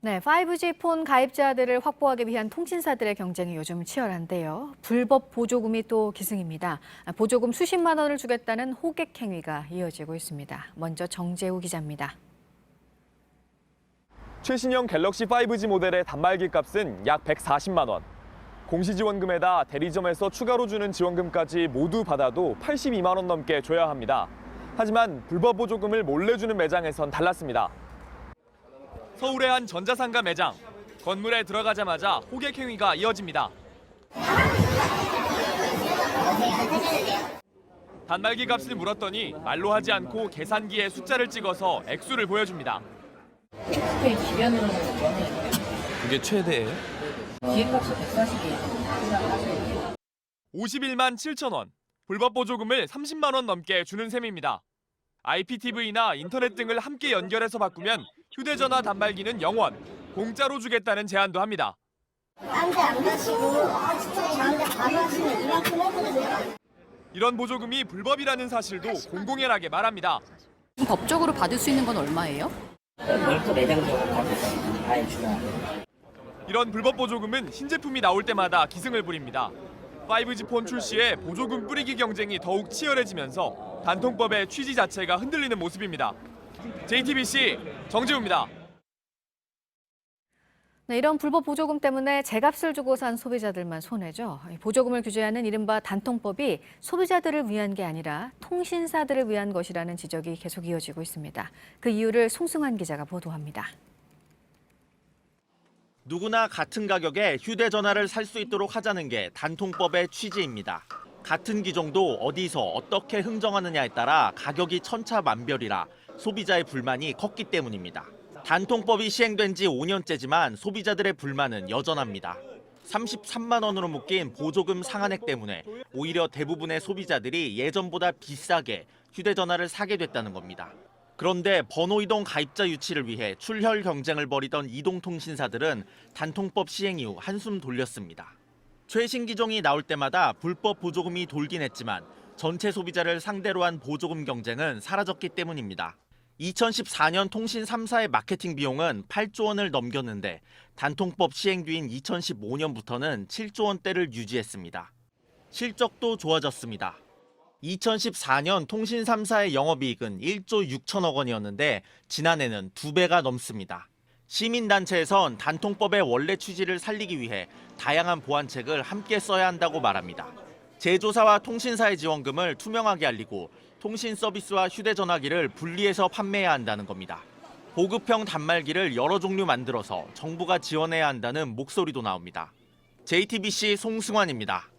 네, 5G 폰 가입자들을 확보하기 위한 통신사들의 경쟁이 요즘 치열한데요. 불법 보조금이 또 기승입니다. 보조금 수십만 원을 주겠다는 호객 행위가 이어지고 있습니다. 먼저 정재우 기자입니다. 최신형 갤럭시 5G 모델의 단말기 값은 약 140만 원. 공시지원금에다 대리점에서 추가로 주는 지원금까지 모두 받아도 82만 원 넘게 줘야 합니다. 하지만 불법 보조금을 몰래 주는 매장에선 달랐습니다. 서울의 한 전자상가 매장. 건물에 들어가자마자 호객 행위가 이어집니다. 단말기 값을 물었더니 말로 하지 않고 계산기에 숫자를 찍어서 액수를 보여줍니다. 기변으로는 그게 최대예요? 기획값이 140이에요. 51만 7천 원. 불법 보조금을 30만 원 넘게 주는 셈입니다. IPTV나 인터넷 등을 함께 연결해서 바꾸면 휴대전화 단말기는 0원, 공짜로 주겠다는 제안도 합니다. 딴데 안 가시고 진짜 저한테 바로 하시면 이만큼 해드리세요. 이런 보조금이 불법이라는 사실도 공공연하게 말합니다. 법적으로 받을 수 있는 건 얼마예요? 이런 불법 보조금은 신제품이 나올 때마다 기승을 부립니다. 5G 폰 출시에 보조금 뿌리기 경쟁이 더욱 치열해지면서 단통법의 취지 자체가 흔들리는 모습입니다. JTBC 정지우입니다. 네, 이런 불법 보조금 때문에 제값을 주고 산 소비자들만 손해죠. 보조금을 규제하는 이른바 단통법이 소비자들을 위한 게 아니라 통신사들을 위한 것이라는 지적이 계속 이어지고 있습니다. 그 이유를 송승환 기자가 보도합니다. 누구나 같은 가격에 휴대전화를 살 수 있도록 하자는 게 단통법의 취지입니다. 같은 기종도 어디서 어떻게 흥정하느냐에 따라 가격이 천차만별이라 소비자의 불만이 컸기 때문입니다. 단통법이 시행된 지 5년째지만 소비자들의 불만은 여전합니다. 33만 원으로 묶인 보조금 상한액 때문에 오히려 대부분의 소비자들이 예전보다 비싸게 휴대전화를 사게 됐다는 겁니다. 그런데 번호 이동 가입자 유치를 위해 출혈 경쟁을 벌이던 이동통신사들은 단통법 시행 이후 한숨 돌렸습니다. 최신 기종이 나올 때마다 불법 보조금이 돌긴 했지만 전체 소비자를 상대로 한 보조금 경쟁은 사라졌기 때문입니다. 2014년 통신 3사의 마케팅 비용은 8조 원을 넘겼는데 단통법 시행 뒤인 2015년부터는 7조 원대를 유지했습니다. 실적도 좋아졌습니다. 2014년 통신 3사의 영업이익은 1조 6천억 원이었는데 지난해는 2배가 넘습니다. 시민단체에선 단통법의 원래 취지를 살리기 위해 다양한 보완책을 함께 써야 한다고 말합니다. 제조사와 통신사의 지원금을 투명하게 알리고 통신 서비스와 휴대전화기를 분리해서 판매해야 한다는 겁니다. 보급형 단말기를 여러 종류 만들어서 정부가 지원해야 한다는 목소리도 나옵니다. JTBC 송승환입니다.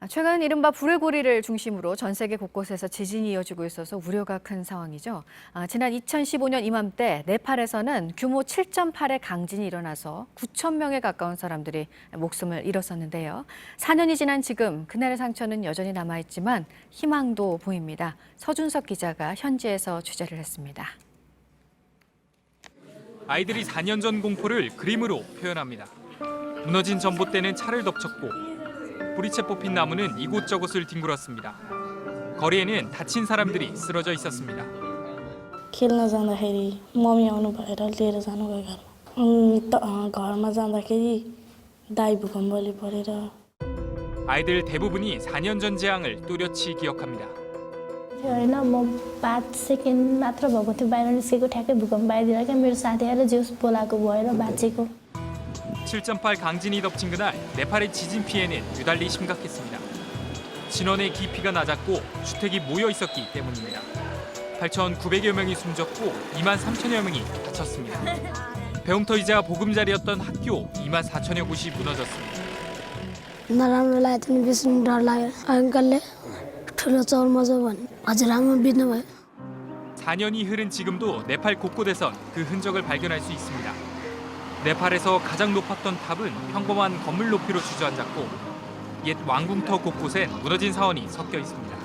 최근 이른바 불의 고리를 중심으로 전 세계 곳곳에서 지진이 이어지고 있어서 우려가 큰 상황이죠. 지난 2015년 이맘때 네팔에서는 규모 7.8의 강진이 일어나서 9천 명에 가까운 사람들이 목숨을 잃었었는데요. 4년이 지난 지금 그날의 상처는 여전히 남아있지만 희망도 보입니다. 서준석 기자가 현지에서 취재를 했습니다. 아이들이 4년 전 공포를 그림으로 표현합니다. 무너진 전봇대는 차를 덮쳤고 뿌리채 뽑힌 나무는 이곳저곳을 뒹굴었습니다. 거리에는 다친 사람들이 쓰러져 있었습니다. खेल्न जाँदाखेरि मम्मी आउनु भएर लिएर जानुभयो घरमा घरमा जाँदाखेरि दाइ भूकम्पले परेर 아이들 대부분이 4년 전 재앙을 또렷이 기억합니다. होइन म 5 सेकेन्ड मात्र भएको थियो बाहिर निस्केको ठ्याक्कै भूकम्प आइदिएर क्या मेरो साथी आएर जिउस बोलाएको भएर बाँचेको 7.8 강진이 덮친 그날 네팔의 지진 피해는 유달리 심각했습니다. 진원의 깊이가 낮았고 주택이 모여 있었기 때문입니다. 8,900여 명이 숨졌고 2만 3천여 명이 다쳤습니다. 배움터이자 보금자리였던 학교 2만 4천여 곳이 무너졌습니다. नराम्रो लाग्यो पनि बेसी डर लाग्यो अङ्कलले ठुलो चौरमा जाऊ भने हजुरआमा बित्नुभयो 4년이 흐른 지금도 네팔 곳곳에선 그 흔적을 발견할 수 있습니다. 네팔에서 가장 높았던 탑은 평범한 건물 높이로 주저앉았고 옛 왕궁터 곳곳엔 무너진 사원이 섞여 있습니다.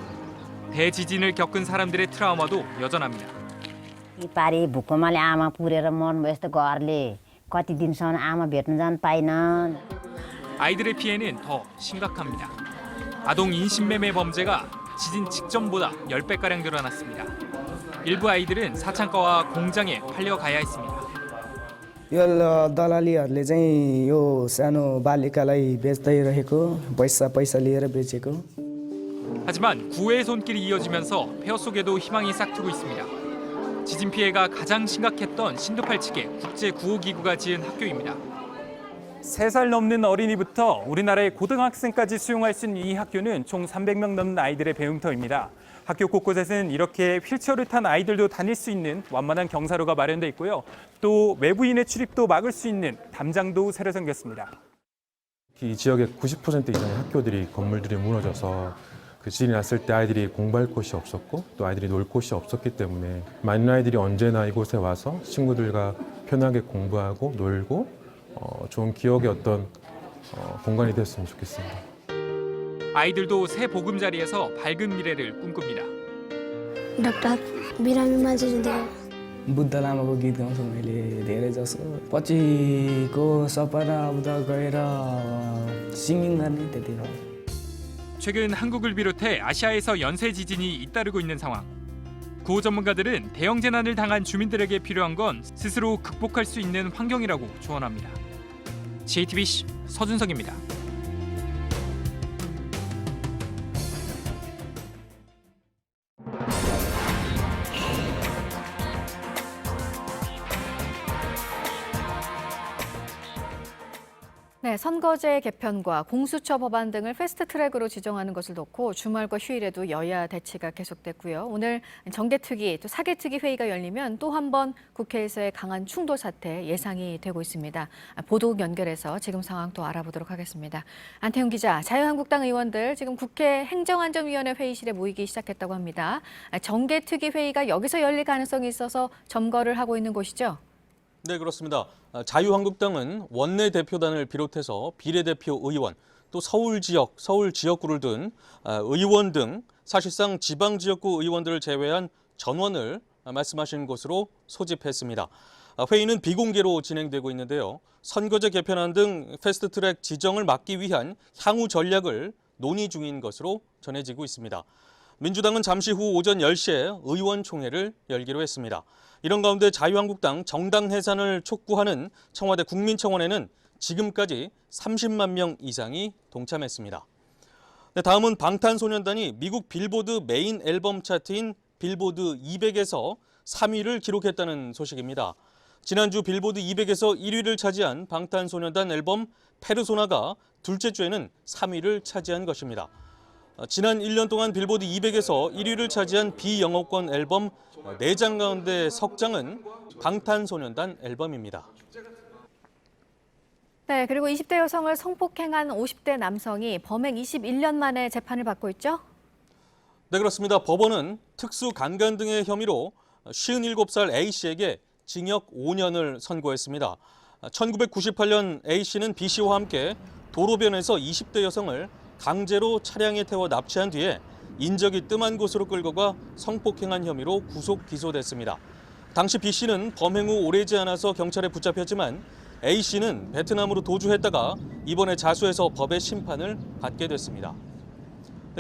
대지진을 겪은 사람들의 트라우마도 여전합니다. 이 पारी भूकम्पले आमा पुरेर मर्नुभयो यस्तो घरले कति दिनसम्म आमा भेट्न जान पाइन. 아이들의 피해는 더 심각합니다. 아동 인신매매 범죄가 지진 직전보다 10배가량 늘어났습니다. 일부 아이들은 사창가와 공장에 팔려가야 했습니다. यो दलालीहरूले चाहिँ यो सानो बालिकालाई बेच्दै रहेको पैसा लिएर बेचेको. 하지만 구애의 손길이 이어지면서 폐허 속에도 희망이 싹트고 있습니다. 지진 피해가 가장 심각했던 신도8 측의 국제구호기구가 지은 학교입니다. 3살 넘는 어린이부터 우리나라의 고등학생까지 수용할 수 있는 이 학교는 총 300명 넘는 아이들의 배움터입니다. 학교 곳곳에는 이렇게 휠체어를 탄 아이들도 다닐 수 있는 완만한 경사로가 마련돼 있고요. 또 외부인의 출입도 막을 수 있는 담장도 새로 생겼습니다. 이 지역의 90% 이상의 학교들이 건물들이 무너져서 그 지진이 났을 때 아이들이 공부할 곳이 없었고 또 아이들이 놀 곳이 없었기 때문에 많은 아이들이 언제나 이곳에 와서 친구들과 편하게 공부하고 놀고 좋은 기억의 어떤 공간이 됐으면 좋겠습니다. 아이들도 새 보금자리에서 밝은 미래를 꿈꿉니다. डाक्टर बिरामीमा चाहिँ बुद्ध लामाको गीत गाउँछु मैले धेरै जसो पछिको सपना अब त गएर सिङ्गिङ गर्ने त्यति हो. 최근 한국을 비롯해 아시아에서 연쇄 지진이 잇따르고 있는 상황. 구호 전문가들은 대형 재난을 당한 주민들에게 필요한 건 스스로 극복할 수 있는 환경이라고 조언합니다. JTBC 서준석입니다. 네, 선거제 개편과 공수처 법안 등을 패스트트랙으로 지정하는 것을 놓고 주말과 휴일에도 여야 대치가 계속됐고요. 오늘 정개특위 또 사개특위 회의가 열리면 또 한 번 국회에서의 강한 충돌 사태 예상이 되고 있습니다. 보도 연결해서 지금 상황 또 알아보도록 하겠습니다. 안태훈 기자, 자유한국당 의원들 지금 국회 행정안전위원회 회의실에 모이기 시작했다고 합니다. 정개특위 회의가 여기서 열릴 가능성이 있어서 점거를 하고 있는 곳이죠? 네, 그렇습니다. 자유한국당은 원내대표단을 비롯해서 비례대표 의원, 또 서울 지역구를 둔 의원 등 사실상 지방지역구 의원들을 제외한 전원을 말씀하신 곳으로 소집했습니다. 회의는 비공개로 진행되고 있는데요. 선거제 개편안 등 패스트트랙 지정을 막기 위한 향후 전략을 논의 중인 것으로 전해지고 있습니다. 민주당은 잠시 후 오전 10시에 의원총회를 열기로 했습니다. 이런 가운데 자유한국당 정당 해산을 촉구하는 청와대 국민청원에는 지금까지 30만 명 이상이 동참했습니다. 네, 다음은 방탄소년단이 미국 빌보드 메인 앨범 차트인 빌보드 200에서 3위를 기록했다는 소식입니다. 지난주 빌보드 200에서 1위를 차지한 방탄소년단 앨범 페르소나가 둘째 주에는 3위를 차지한 것입니다. 지난 1년 동안 빌보드 200에서 1위를 차지한 비영어권 앨범 4장 가운데 석장은 방탄소년단 앨범입니다. 네, 그리고 20대 여성을 성폭행한 50대 남성이 범행 21년 만에 재판을 받고 있죠? 네, 그렇습니다. 법원은 특수 강간 등의 혐의로 57살 A씨에게 징역 5년을 선고했습니다. 1998년 A씨는 B씨와 함께 도로변에서 20대 여성을 강제로 차량에 태워 납치한 뒤에 인적이 뜸한 곳으로 끌고 가 성폭행한 혐의로 구속 기소됐습니다. 당시 B씨는 범행 후 오래지 않아서 경찰에 붙잡혔지만 A씨는 베트남으로 도주했다가 이번에 자수해서 법의 심판을 받게 됐습니다.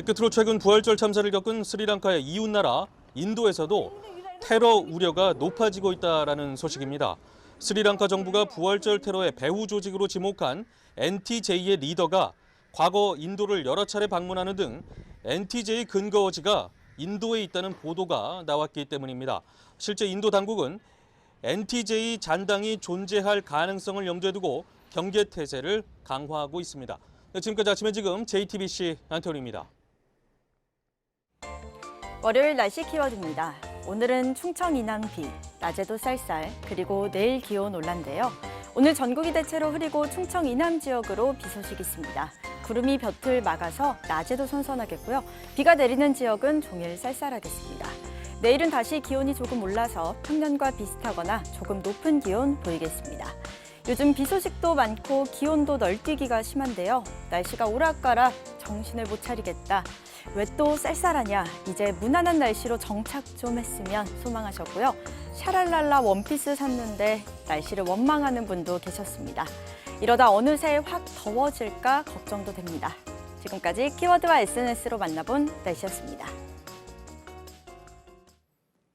끝으로 최근 부활절 참사를 겪은 스리랑카의 이웃나라 인도에서도 테러 우려가 높아지고 있다는 소식입니다. 스리랑카 정부가 부활절 테러의 배후 조직으로 지목한 NTJ의 리더가 과거 인도를 여러 차례 방문하는 등 NTJ 근거지가 인도에 있다는 보도가 나왔기 때문입니다. 실제 인도 당국은 NTJ 잔당이 존재할 가능성을 염두에 두고 경계 태세를 강화하고 있습니다. 지금까지 아침에 지금 JTBC 안태훈입니다. 월요일 날씨 키워드입니다. 오늘은 충청 이남 비, 낮에도 쌀쌀, 그리고 내일 기온 올라인데요. 오늘 전국이 대체로 흐리고 충청 이남 지역으로 비 소식이 있습니다. 구름이 볕을 막아서 낮에도 선선하겠고요. 비가 내리는 지역은 종일 쌀쌀하겠습니다. 내일은 다시 기온이 조금 올라서 평년과 비슷하거나 조금 높은 기온 보이겠습니다. 요즘 비 소식도 많고 기온도 널뛰기가 심한데요. 날씨가 오락가락 정신을 못 차리겠다. 왜 또 쌀쌀하냐? 이제 무난한 날씨로 정착 좀 했으면 소망하셨고요. 샤랄랄라 원피스 샀는데 날씨를 원망하는 분도 계셨습니다. 이러다 어느새 확 더워질까 걱정도 됩니다. 지금까지 키워드와 SNS로 만나본 날씨였습니다.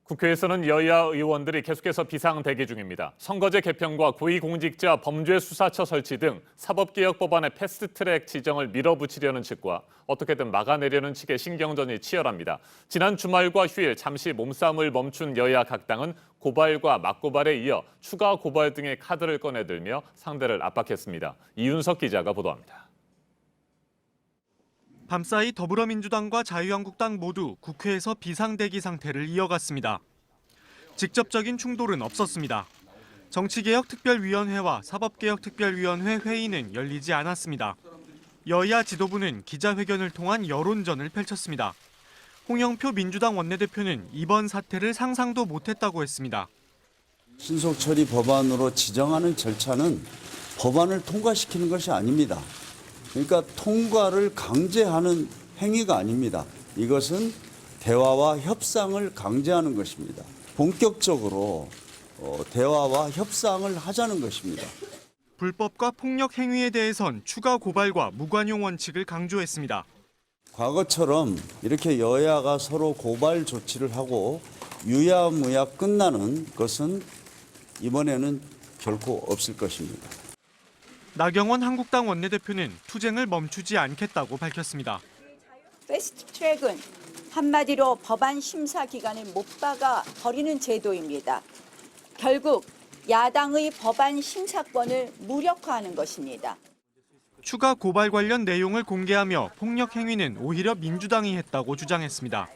국회에서는 여야 의원들이 계속해서 비상대기 중입니다. 선거제 개편과 고위공직자 범죄수사처 설치 등 사법개혁 법안의 패스트트랙 지정을 밀어붙이려는 측과 어떻게든 막아내려는 측의 신경전이 치열합니다. 지난 주말과 휴일 잠시 몸싸움을 멈춘 여야 각 당은 고발과 맞고발에 이어 추가 고발 등의 카드를 꺼내들며 상대를 압박했습니다. 이윤석 기자가 보도합니다. 밤사이 더불어민주당과 자유한국당 모두 국회에서 비상대기 상태를 이어갔습니다. 직접적인 충돌은 없었습니다. 정치개혁특별위원회와 사법개혁특별위원회 회의는 열리지 않았습니다. 여야 지도부는 기자회견을 통한 여론전을 펼쳤습니다. 홍영표 민주당 원내대표는 이번 사태를 상상도 못했다고 했습니다. 신속처리 법안으로 지정하는 절차는 법안을 통과시키는 것이 아닙니다. 그러니까 통과를 강제하는 행위가 아닙니다. 이것은 대화와 협상을 강제하는 것입니다. 본격적으로 대화와 협상을 하자는 것입니다. 불법과 폭력 행위에 대해선 추가 고발과 무관용 원칙을 강조했습니다. 과거처럼 이렇게 여야가 서로 고발 조치를 하고 유야무야 끝나는 것은 이번에는 결코 없을 것입니다. 나경원 한국당 원내대표는 투쟁을 멈추지 않겠다고 밝혔습니다. 패스트트랙은 한마디로 법안 심사 기간을 못 박아 버리는 제도입니다. 결국 야당의 법안 심사권을 무력화하는 것입니다. 추가 고발 관련 내용을 공개하며 폭력 행위는 오히려 민주당이 했다고 주장했습니다.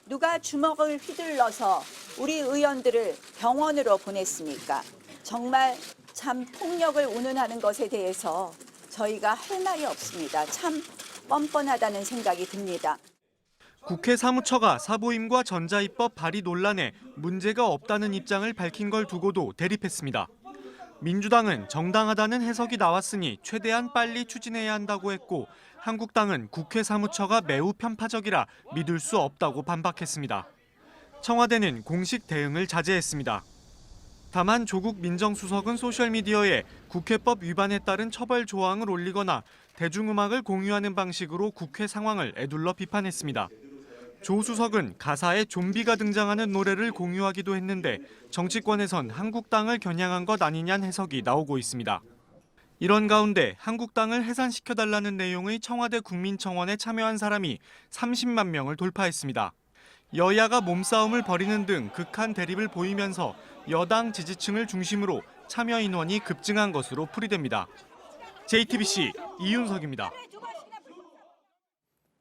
누가 주먹을 휘둘러서 우리 의원들을 병원으로 보냈습니까? 정말 참 폭력을 운운하는 것에 대해서 저희가 할 말이 없습니다. 참 뻔뻔하다는 생각이 듭니다. 국회 사무처가 사보임과 전자입법 발의 논란에 문제가 없다는 입장을 밝힌 걸 두고도 대립했습니다. 민주당은 정당하다는 해석이 나왔으니 최대한 빨리 추진해야 한다고 했고 한국당은 국회 사무처가 매우 편파적이라 믿을 수 없다고 반박했습니다. 청와대는 공식 대응을 자제했습니다. 다만 조국 민정수석은 소셜미디어에 국회법 위반에 따른 처벌 조항을 올리거나 대중음악을 공유하는 방식으로 국회 상황을 에둘러 비판했습니다. 조 수석은 가사에 좀비가 등장하는 노래를 공유하기도 했는데 정치권에선 한국당을 겨냥한 것 아니냐는 해석이 나오고 있습니다. 이런 가운데 한국당을 해산시켜달라는 내용의 청와대 국민청원에 참여한 사람이 30만 명을 돌파했습니다. 여야가 몸싸움을 벌이는 등 극한 대립을 보이면서 여당 지지층을 중심으로 참여 인원이 급증한 것으로 풀이됩니다. JTBC 이윤석입니다.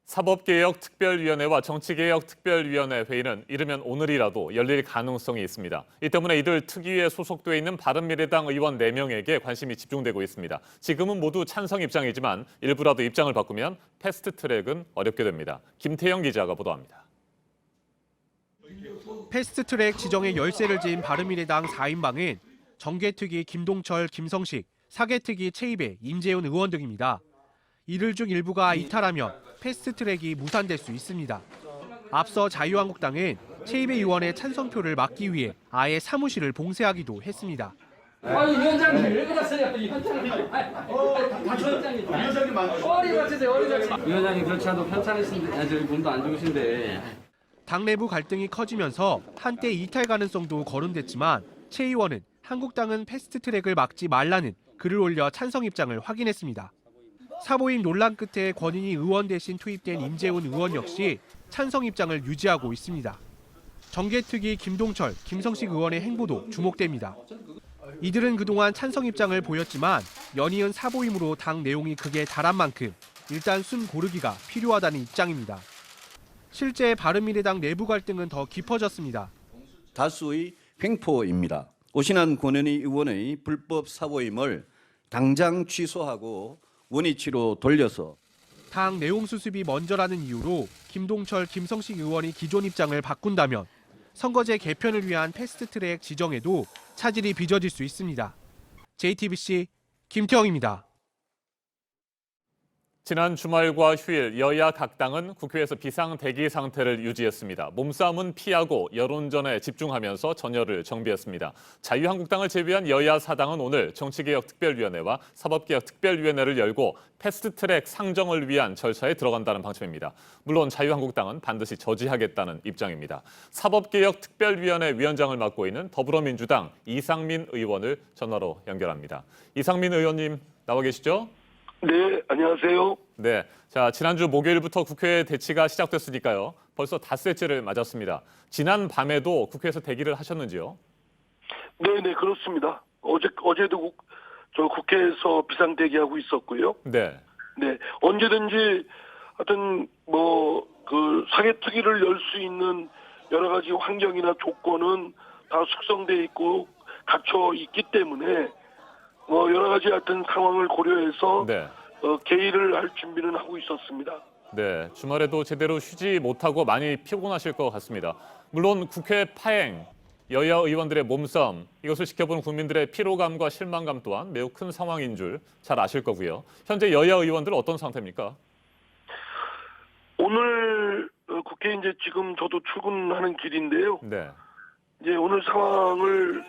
사법개혁특별위원회와 정치개혁특별위원회 회의는 이르면 오늘이라도 열릴 가능성이 있습니다. 이 때문에 이들 특위에 소속돼 있는 바른미래당 의원 4명에게 관심이 집중되고 있습니다. 지금은 모두 찬성 입장이지만 일부라도 입장을 바꾸면 패스트트랙은 어렵게 됩니다. 김태영 기자가 보도합니다. 패스트트랙 지정에 열세를 지은 바른미래당 4인방은 정개특위 김동철, 김성식, 사개특위 최이배, 임재훈 의원 등입니다. 이들 중 일부가 이탈하면 패스트트랙이 무산될 수 있습니다. 앞서 자유한국당은 최이배 의원의 찬성표를 막기 위해 아예 사무실을 봉쇄하기도 했습니다. 아니 위원장님 왜 그러세요? 위원장님 그렇지 않아도 편찮으신데 저희 몸도 안 좋으신데. 당 내부 갈등이 커지면서 한때 이탈 가능성도 거론됐지만 최 의원은 한국당은 패스트트랙을 막지 말라는 글을 올려 찬성 입장을 확인했습니다. 사보임 논란 끝에 권인희 의원 대신 투입된 임재훈 의원 역시 찬성 입장을 유지하고 있습니다. 정개특위 김동철, 김성식 의원의 행보도 주목됩니다. 이들은 그동안 찬성 입장을 보였지만 연이은 사보임으로 당 내용이 극에 달한 만큼 일단 숨 고르기가 필요하다는 입장입니다. 실제 바른미래당 내부 갈등은 더 깊어졌습니다. 다수의 횡포입니다. 오신환 권은희 의원의 불법 사보임을 당장 취소하고 원위치로 돌려서 당 내용 수습이 먼저라는 이유로 김동철, 김성식 의원이 기존 입장을 바꾼다면 선거제 개편을 위한 패스트트랙 지정에도 차질이 빚어질 수 있습니다. JTBC 김태형입니다. 지난 주말과 휴일 여야 각 당은 국회에서 비상대기 상태를 유지했습니다. 몸싸움은 피하고 여론전에 집중하면서 전열을 정비했습니다. 자유한국당을 제외한 여야 사당은 오늘 정치개혁특별위원회와 사법개혁특별위원회를 열고 패스트트랙 상정을 위한 절차에 들어간다는 방침입니다. 물론 자유한국당은 반드시 저지하겠다는 입장입니다. 사법개혁특별위원회 위원장을 맡고 있는 더불어민주당 이상민 의원을 전화로 연결합니다. 이상민 의원님 나와 계시죠? 네, 안녕하세요. 네, 자 지난주 목요일부터 국회 대치가 시작됐으니까요. 벌써 닷새째를 맞았습니다. 지난 밤에도 국회에서 대기를 하셨는지요? 네, 그렇습니다. 어제도 저 국회에서 비상 대기하고 있었고요. 네. 네, 언제든지 하여튼 그 사개특위를 열 수 있는 여러 가지 환경이나 조건은 다 숙성돼 있고 갖춰 있기 때문에 여러 가지 하여튼 상황을 고려해서 네. 개의를 할 준비는 하고 있었습니다. 네, 주말에도 제대로 쉬지 못하고 많이 피곤하실 것 같습니다. 물론 국회 파행, 여야 의원들의 몸싸움, 이것을 지켜보는 국민들의 피로감과 실망감 또한 매우 큰 상황인 줄 잘 아실 거고요. 현재 여야 의원들 어떤 상태입니까? 오늘 국회 이제 지금 저도 출근하는 길인데요. 네. 이제 오늘 상황을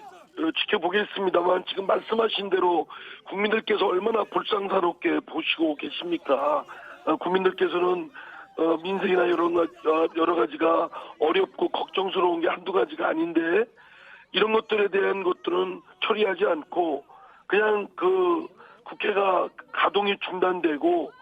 지켜보겠습니다만 지금 말씀하신 대로 국민들께서 얼마나 불쌍스럽게 보시고 계십니까? 국민들께서는 민생이나 여러 가지가 어렵고 걱정스러운 게 한두 가지가 아닌데 이런 것들에 대한 것들은 처리하지 않고 그냥 그 국회가 가동이 중단되고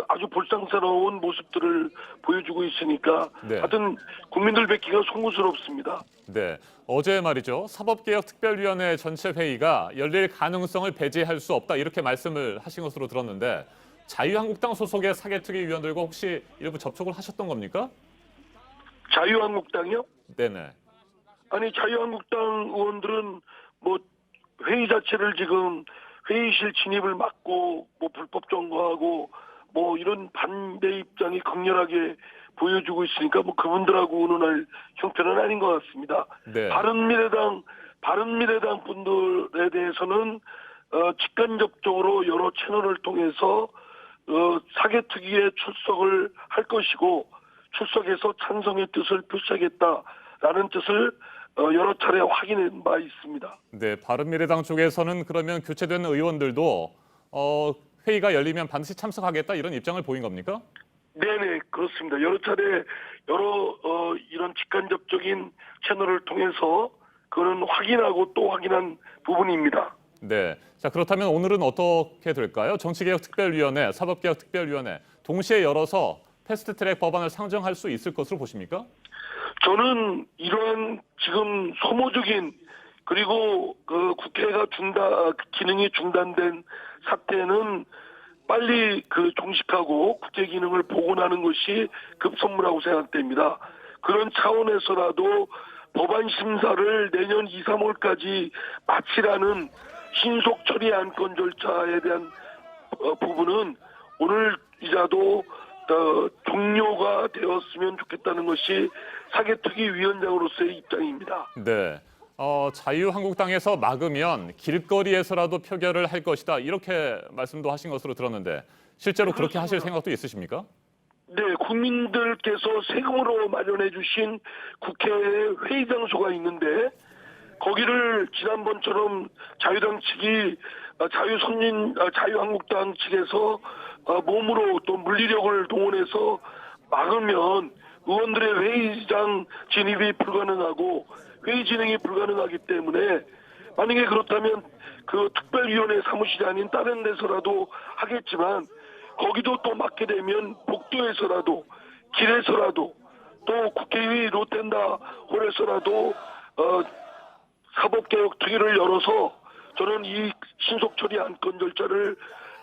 아주 불쌍스러운 모습들을 보여주고 있으니까 네. 하여튼 국민들 뵙기가 송구스럽습니다. 네, 어제 말이죠. 사법개혁특별위원회 전체 회의가 열릴 가능성을 배제할 수 없다 이렇게 말씀을 하신 것으로 들었는데 자유한국당 소속의 사개특위 위원들과 혹시 일부 접촉을 하셨던 겁니까? 자유한국당이요? 네네. 아니 자유한국당 의원들은 회의 자체를 지금 회의실 진입을 막고 불법 점거하고 이런 반대 입장이 강렬하게 보여주고 있으니까 그분들하고 의논할 형편은 아닌 것 같습니다. 네. 바른미래당 분들에 대해서는 직간접적으로 여러 채널을 통해서 사개특위에 출석을 할 것이고 출석해서 찬성의 뜻을 표시하겠다라는 뜻을 여러 차례 확인한 바 있습니다. 네, 바른미래당 쪽에서는 그러면 교체된 의원들도 회의가 열리면 반드시 참석하겠다 이런 입장을 보인 겁니까? 네네, 그렇습니다. 여러 차례 이런 직간접적인 채널을 통해서 그런 확인하고 또 확인한 부분입니다. 네, 자 그렇다면 오늘은 어떻게 될까요? 정치개혁특별위원회, 사법개혁특별위원회 동시에 열어서 패스트트랙 법안을 상정할 수 있을 것으로 보십니까? 저는 이러한 지금 소모적인 그리고 국회가 기능이 중단된 사태는 빨리 종식하고 국회 기능을 복원하는 것이 급선무라고 생각됩니다. 그런 차원에서라도 법안 심사를 내년 2, 3월까지 마치라는 신속 처리 안건 절차에 대한 부분은 오늘이라도 종료가 되었으면 좋겠다는 것이 사개특위 위원장으로서의 입장입니다. 네. 자유한국당에서 막으면 길거리에서라도 표결을 할 것이다. 이렇게 말씀도 하신 것으로 들었는데 실제로 그렇게 하실 생각도 있으십니까? 네, 국민들께서 세금으로 마련해 주신 국회 회의 장소가 있는데 거기를 지난번처럼 자유당 측이 자유한국당 측에서 몸으로 또 물리력을 동원해서 막으면 의원들의 회의장 진입이 불가능하고 회의 진행이 불가능하기 때문에 만약에 그렇다면 특별위원회 사무실이 아닌 다른 데서라도 하겠지만 거기도 또 막게 되면 복도에서라도 길에서라도 또 국회의 롯텐다 홀에서라도 사법개혁특위를 열어서 저는 이 신속 처리 안건 절차를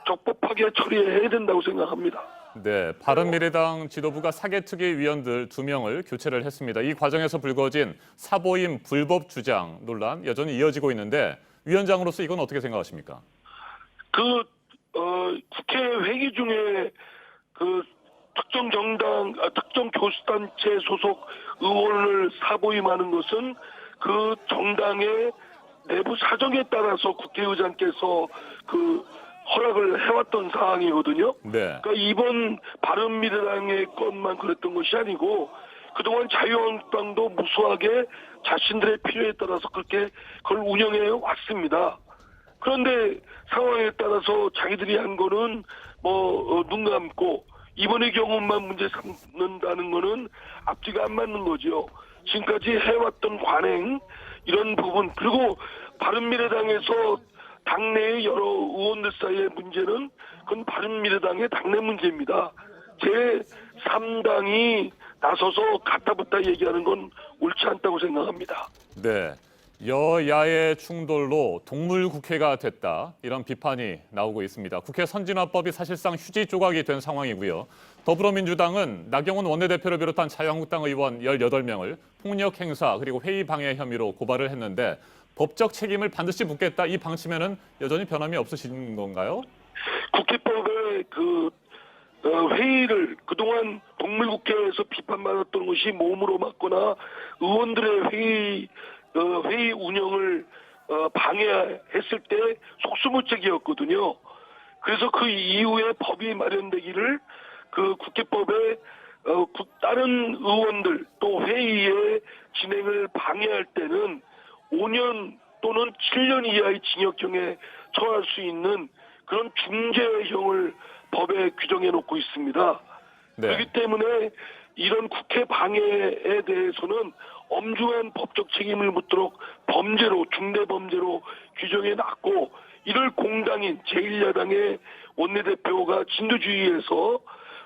적법하게 처리해야 된다고 생각합니다. 네, 바른미래당 지도부가 사개특위 위원들 2명을 교체를 했습니다. 이 과정에서 불거진 사보임 불법 주장 논란 여전히 이어지고 있는데 위원장으로서 이건 어떻게 생각하십니까? 국회 회기 중에 특정 정당, 특정 교수단체 소속 의원을 사보임하는 것은 그 정당의 내부 사정에 따라서 국회의장께서 허락을 해왔던 사항이거든요. 네. 그러니까 이번 바른미래당의 것만 그랬던 것이 아니고 그동안 자유한국당도 무수하게 자신들의 필요에 따라서 그렇게 그걸 운영해 왔습니다. 그런데 상황에 따라서 자기들이 한 거는 눈 감고 이번의 경우만 문제 삼는다는 거는 앞뒤가 안 맞는 거죠. 지금까지 해왔던 관행 이런 부분 그리고 바른미래당에서 당내의 여러 의원들 사이의 문제는 그건 바른미래당의 당내 문제입니다. 제3당이 나서서 가타부타 얘기하는 건 옳지 않다고 생각합니다. 네. 여야의 충돌로 동물국회가 됐다. 이런 비판이 나오고 있습니다. 국회 선진화법이 사실상 휴지 조각이 된 상황이고요. 더불어민주당은 나경원 원내대표를 비롯한 자유한국당 의원 18명을 폭력 행사 그리고 회의 방해 혐의로 고발을 했는데 법적 책임을 반드시 묻겠다. 이 방침에는 여전히 변함이 없으신 건가요? 국회법의 회의를 그동안 동물국회에서 비판받았던 것이 몸으로 맞거나 의원들의 회의 운영을 방해했을 때 속수무책이었거든요. 그래서 그 이후에 법이 마련되기를 그 국회법에 다른 의원들 또 회의의 진행을 방해할 때는 5년 또는 7년 이하의 징역형에 처할 수 있는 그런 중재형을 법에 규정해 놓고 있습니다. 네. 그렇기 때문에 이런 국회 방해에 대해서는 엄중한 법적 책임을 묻도록 범죄로 중대범죄로 규정해 놨고 이를 공당인 제1야당의 원내대표가 진두지휘해서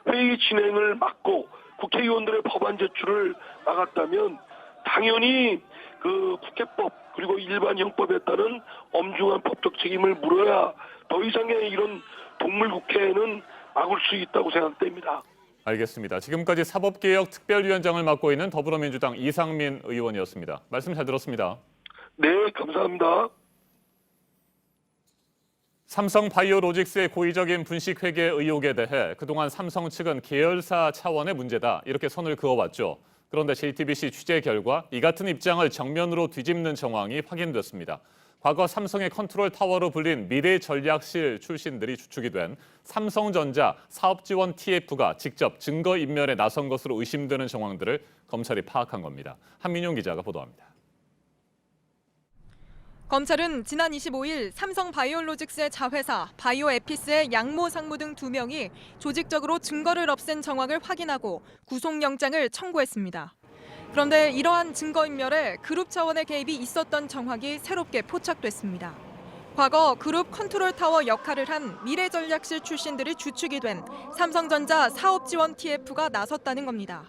회의 진행을 막고 국회의원들의 법안 제출을 막았다면 당연히 그 국회법 그리고 일반 형법에 따른 엄중한 법적 책임을 물어야 더 이상의 이런 동물국회는 막을 수 있다고 생각됩니다. 알겠습니다. 지금까지 사법개혁 특별위원장을 맡고 있는 더불어민주당 이상민 의원이었습니다. 말씀 잘 들었습니다. 네, 감사합니다. 삼성바이오로직스의 고의적인 분식회계 의혹에 대해 그동안 삼성 측은 계열사 차원의 문제다 이렇게 선을 그어왔죠. 그런데 JTBC 취재 결과 이 같은 입장을 정면으로 뒤집는 정황이 확인됐습니다. 과거 삼성의 컨트롤 타워로 불린 미래전략실 출신들이 주축이 된 삼성전자 사업지원 TF가 직접 증거인멸에 나선 것으로 의심되는 정황들을 검찰이 파악한 겁니다. 한민용 기자가 보도합니다. 검찰은 지난 25일 삼성바이오로직스의 자회사 바이오에피스의 양모 상무 등 2명이 조직적으로 증거를 없앤 정황을 확인하고 구속영장을 청구했습니다. 그런데 이러한 증거인멸에 그룹 차원의 개입이 있었던 정황이 새롭게 포착됐습니다. 과거 그룹 컨트롤 타워 역할을 한 미래전략실 출신들이 주축이 된 삼성전자 사업지원 TF가 나섰다는 겁니다.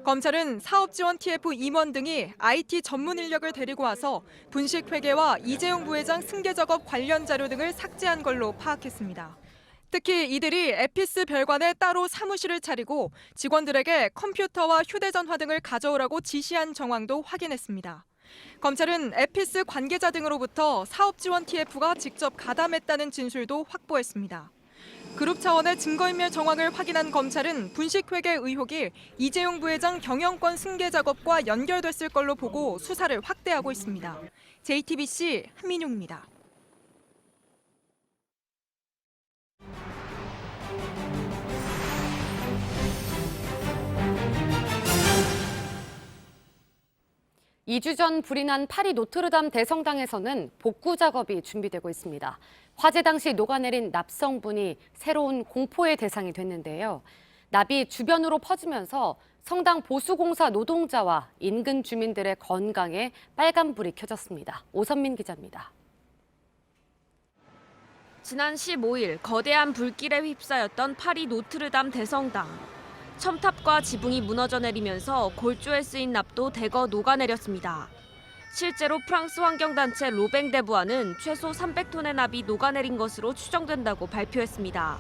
검찰은 사업지원 TF 임원 등이 IT 전문 인력을 데리고 와서 분식회계와 이재용 부회장 승계 작업 관련 자료 등을 삭제한 걸로 파악했습니다. 특히 이들이 에피스 별관에 따로 사무실을 차리고 직원들에게 컴퓨터와 휴대전화 등을 가져오라고 지시한 정황도 확인했습니다. 검찰은 에피스 관계자 등으로부터 사업지원 TF가 직접 가담했다는 진술도 확보했습니다. 그룹 차원의 증거인멸 정황을 확인한 검찰은 분식회계 의혹이 이재용 부회장 경영권 승계 작업과 연결됐을 걸로 보고 수사를 확대하고 있습니다. JTBC 한민용입니다. (2주) 전 불이 난 파리 노트르담 대성당에서는 복구 작업이 준비되고 있습니다. 화재 당시 녹아내린 납성분이 새로운 공포의 대상이 됐는데요. 납이 주변으로 퍼지면서 성당 보수공사 노동자와 인근 주민들의 건강에 빨간불이 켜졌습니다. 오선민 기자입니다. 지난 15일 거대한 불길에 휩싸였던 파리 노트르담 대성당. 첨탑과 지붕이 무너져 내리면서 골조에 쓰인 납도 대거 녹아내렸습니다. 실제로 프랑스 환경단체 로뱅데부아는 최소 300톤의 납이 녹아내린 것으로 추정된다고 발표했습니다.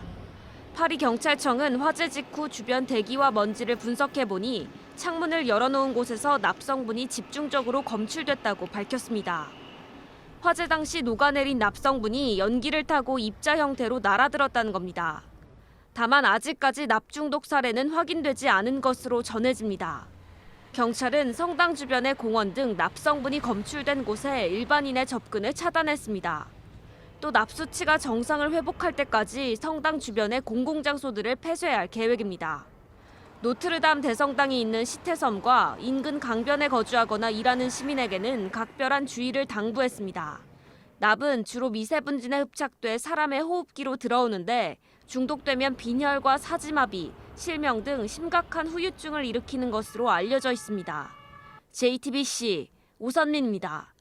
파리 경찰청은 화재 직후 주변 대기와 먼지를 분석해보니 창문을 열어놓은 곳에서 납성분이 집중적으로 검출됐다고 밝혔습니다. 화재 당시 녹아내린 납성분이 연기를 타고 입자 형태로 날아들었다는 겁니다. 다만 아직까지 납중독 사례는 확인되지 않은 것으로 전해집니다. 경찰은 성당 주변의 공원 등 납성분이 검출된 곳에 일반인의 접근을 차단했습니다. 또 납수치가 정상을 회복할 때까지 성당 주변의 공공장소들을 폐쇄할 계획입니다. 노트르담 대성당이 있는 시태섬과 인근 강변에 거주하거나 일하는 시민에게는 각별한 주의를 당부했습니다. 납은 주로 미세분진에 흡착돼 사람의 호흡기로 들어오는데 중독되면 빈혈과 사지마비, 실명 등 심각한 후유증을 일으키는 것으로 알려져 있습니다. JTBC 오선민입니다.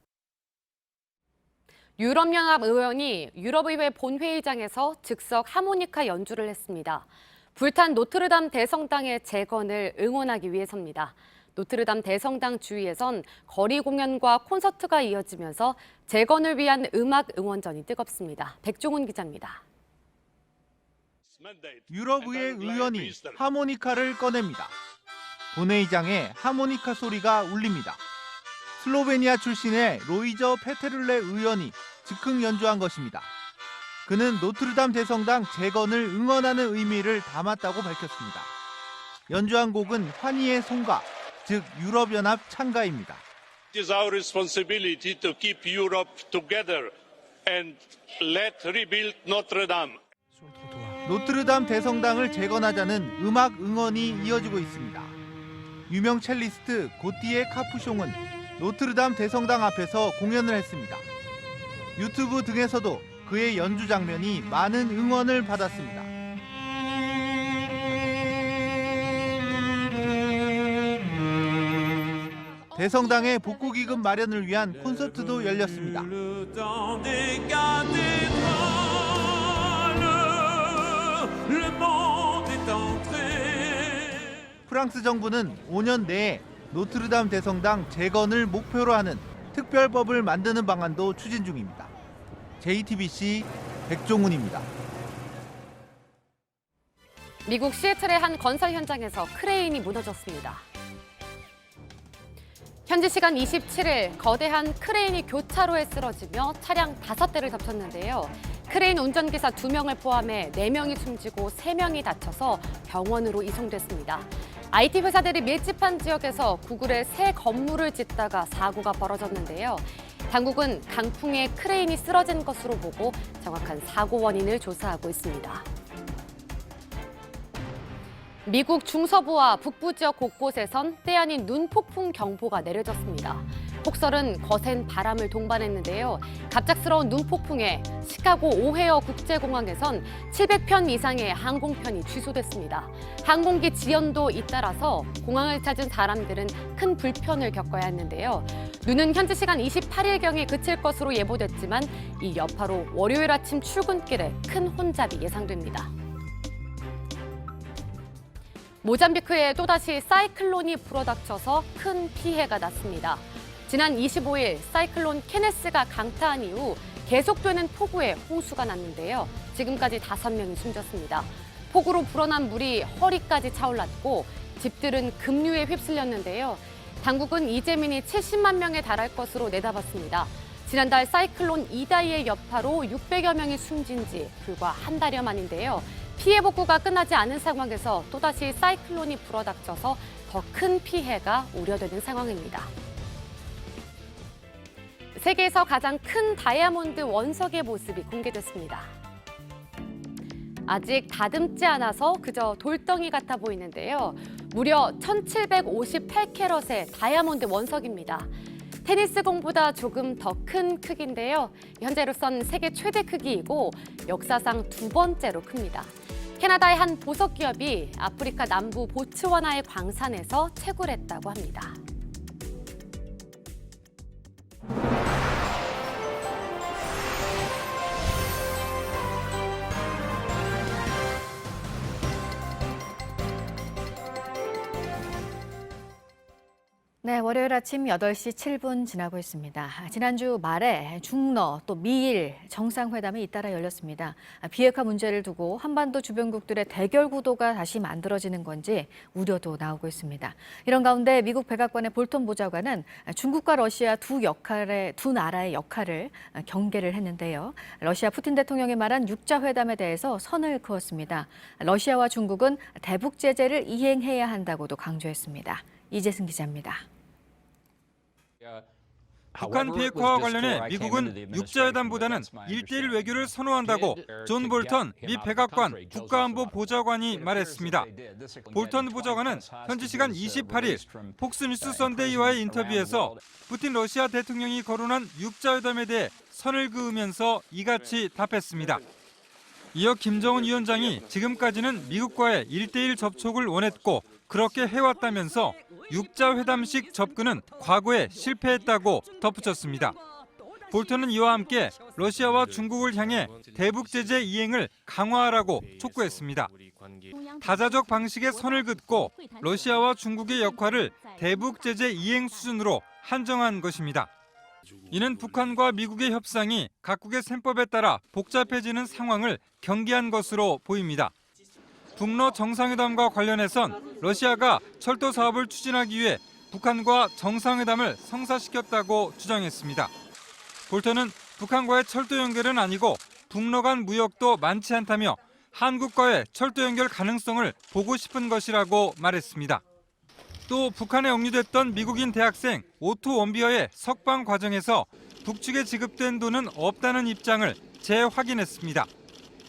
유럽연합 의원이 유럽의회 본회의장에서 즉석 하모니카 연주를 했습니다. 불탄 노트르담 대성당의 재건을 응원하기 위해서입니다. 노트르담 대성당 주위에선 거리 공연과 콘서트가 이어지면서 재건을 위한 음악 응원전이 뜨겁습니다. 백종훈 기자입니다. 유럽의회 의원이 하모니카를 꺼냅니다. 본회의장에 하모니카 소리가 울립니다. 슬로베니아 출신의 로이저 페테룰레 의원이 즉흥 연주한 것입니다. 그는 노트르담 대성당 재건을 응원하는 의미를 담았다고 밝혔습니다. 연주한 곡은 환희의 송가, 즉 유럽연합 찬가입니다. It is our responsibility to keep Europe together and let rebuild Notre Dame. 노트르담 대성당을 재건하자는 음악 응원이 이어지고 있습니다. 유명 첼리스트 고띠에 카푸숑은 노트르담 대성당 앞에서 공연을 했습니다. 유튜브 등에서도 그의 연주 장면이 많은 응원을 받았습니다. 대성당의 복구 기금 마련을 위한 콘서트도 열렸습니다. 프랑스 정부는 5년 내에 노트르담 대성당 재건을 목표로 하는 특별법을 만드는 방안도 추진 중입니다. JTBC 백종훈입니다. 미국 시애틀의 한 건설 현장에서 크레인이 무너졌습니다. 현지 시간 27일 거대한 크레인이 교차로에 쓰러지며 차량 5대를 덮쳤는데요. 크레인 운전기사 2명을 포함해 4명이 숨지고 3명이 다쳐서 병원으로 이송됐습니다. IT 회사들이 밀집한 지역에서 구글의 새 건물을 짓다가 사고가 벌어졌는데요. 당국은 강풍에 크레인이 쓰러진 것으로 보고 정확한 사고 원인을 조사하고 있습니다. 미국 중서부와 북부 지역 곳곳에선 때 아닌 눈폭풍 경보가 내려졌습니다. 폭설은 거센 바람을 동반했는데요. 갑작스러운 눈폭풍에 시카고 오헤어 국제공항에선 700편 이상의 항공편이 취소됐습니다. 항공기 지연도 잇따라서 공항을 찾은 사람들은 큰 불편을 겪어야 했는데요. 눈은 현지 시간 28일경에 그칠 것으로 예보됐지만 이 여파로 월요일 아침 출근길에 큰 혼잡이 예상됩니다. 모잠비크에 또다시 사이클론이 불어닥쳐서 큰 피해가 났습니다. 지난 25일 사이클론 케네스가 강타한 이후 계속되는 폭우에 홍수가 났는데요. 지금까지 5명이 숨졌습니다. 폭우로 불어난 물이 허리까지 차올랐고 집들은 급류에 휩쓸렸는데요. 당국은 이재민이 70만 명에 달할 것으로 내다봤습니다. 지난달 사이클론 이다이의 여파로 600여 명이 숨진 지 불과 한 달여 만인데요. 피해 복구가 끝나지 않은 상황에서 또다시 사이클론이 불어닥쳐서 더 큰 피해가 우려되는 상황입니다. 세계에서 가장 큰 다이아몬드 원석의 모습이 공개됐습니다. 아직 다듬지 않아서 그저 돌덩이 같아 보이는데요. 무려 1758캐럿의 다이아몬드 원석입니다. 테니스 공보다 조금 더 큰 크기인데요. 현재로선 세계 최대 크기이고 역사상 2번째로 큽니다. 캐나다의 한 보석 기업이 아프리카 남부 보츠와나의 광산에서 채굴 했다고 합니다. 네, 월요일 아침 8시 7분 지나고 있습니다. 지난주 말에 중러 또 미일 정상회담이 잇따라 열렸습니다. 비핵화 문제를 두고 한반도 주변국들의 대결 구도가 다시 만들어지는 건지 우려도 나오고 있습니다. 이런 가운데 미국 백악관의 볼턴 보좌관은 중국과 러시아 두 나라의 역할을 경계를 했는데요. 러시아 푸틴 대통령이 말한 육자회담에 대해서 선을 그었습니다. 러시아와 중국은 대북 제재를 이행해야 한다고도 강조했습니다. 이재승 기자입니다. 북한 비핵화와 관련해 미국은 육자회담보다는 1대1 외교를 선호한다고 존 볼턴 미 백악관 국가안보 보좌관이 말했습니다. 볼턴 보좌관은 현지 시간 28일 폭스뉴스 선데이와의 인터뷰에서 푸틴 러시아 대통령이 거론한 육자회담에 대해 선을 그으면서 이같이 답했습니다. 이어 김정은 위원장이 지금까지는 미국과의 1대1 접촉을 원했고 그렇게 해왔다면서 육자회담식 접근은 과거에 실패했다고 덧붙였습니다. 볼턴은 이와 함께 러시아와 중국을 향해 대북 제재 이행을 강화하라고 촉구했습니다. 다자적 방식의 선을 긋고 러시아와 중국의 역할을 대북 제재 이행 수준으로 한정한 것입니다. 이는 북한과 미국의 협상이 각국의 셈법에 따라 복잡해지는 상황을 경계한 것으로 보입니다. 북러 정상회담과 관련해선 러시아가 철도 사업을 추진하기 위해 북한과 정상회담을 성사시켰다고 주장했습니다. 볼턴은 북한과의 철도 연결은 아니고 북러 간 무역도 많지 않다며 한국과의 철도 연결 가능성을 보고 싶은 것이라고 말했습니다. 또 북한에 억류됐던 미국인 대학생 오토 원비어의 석방 과정에서 북측에 지급된 돈은 없다는 입장을 재확인했습니다.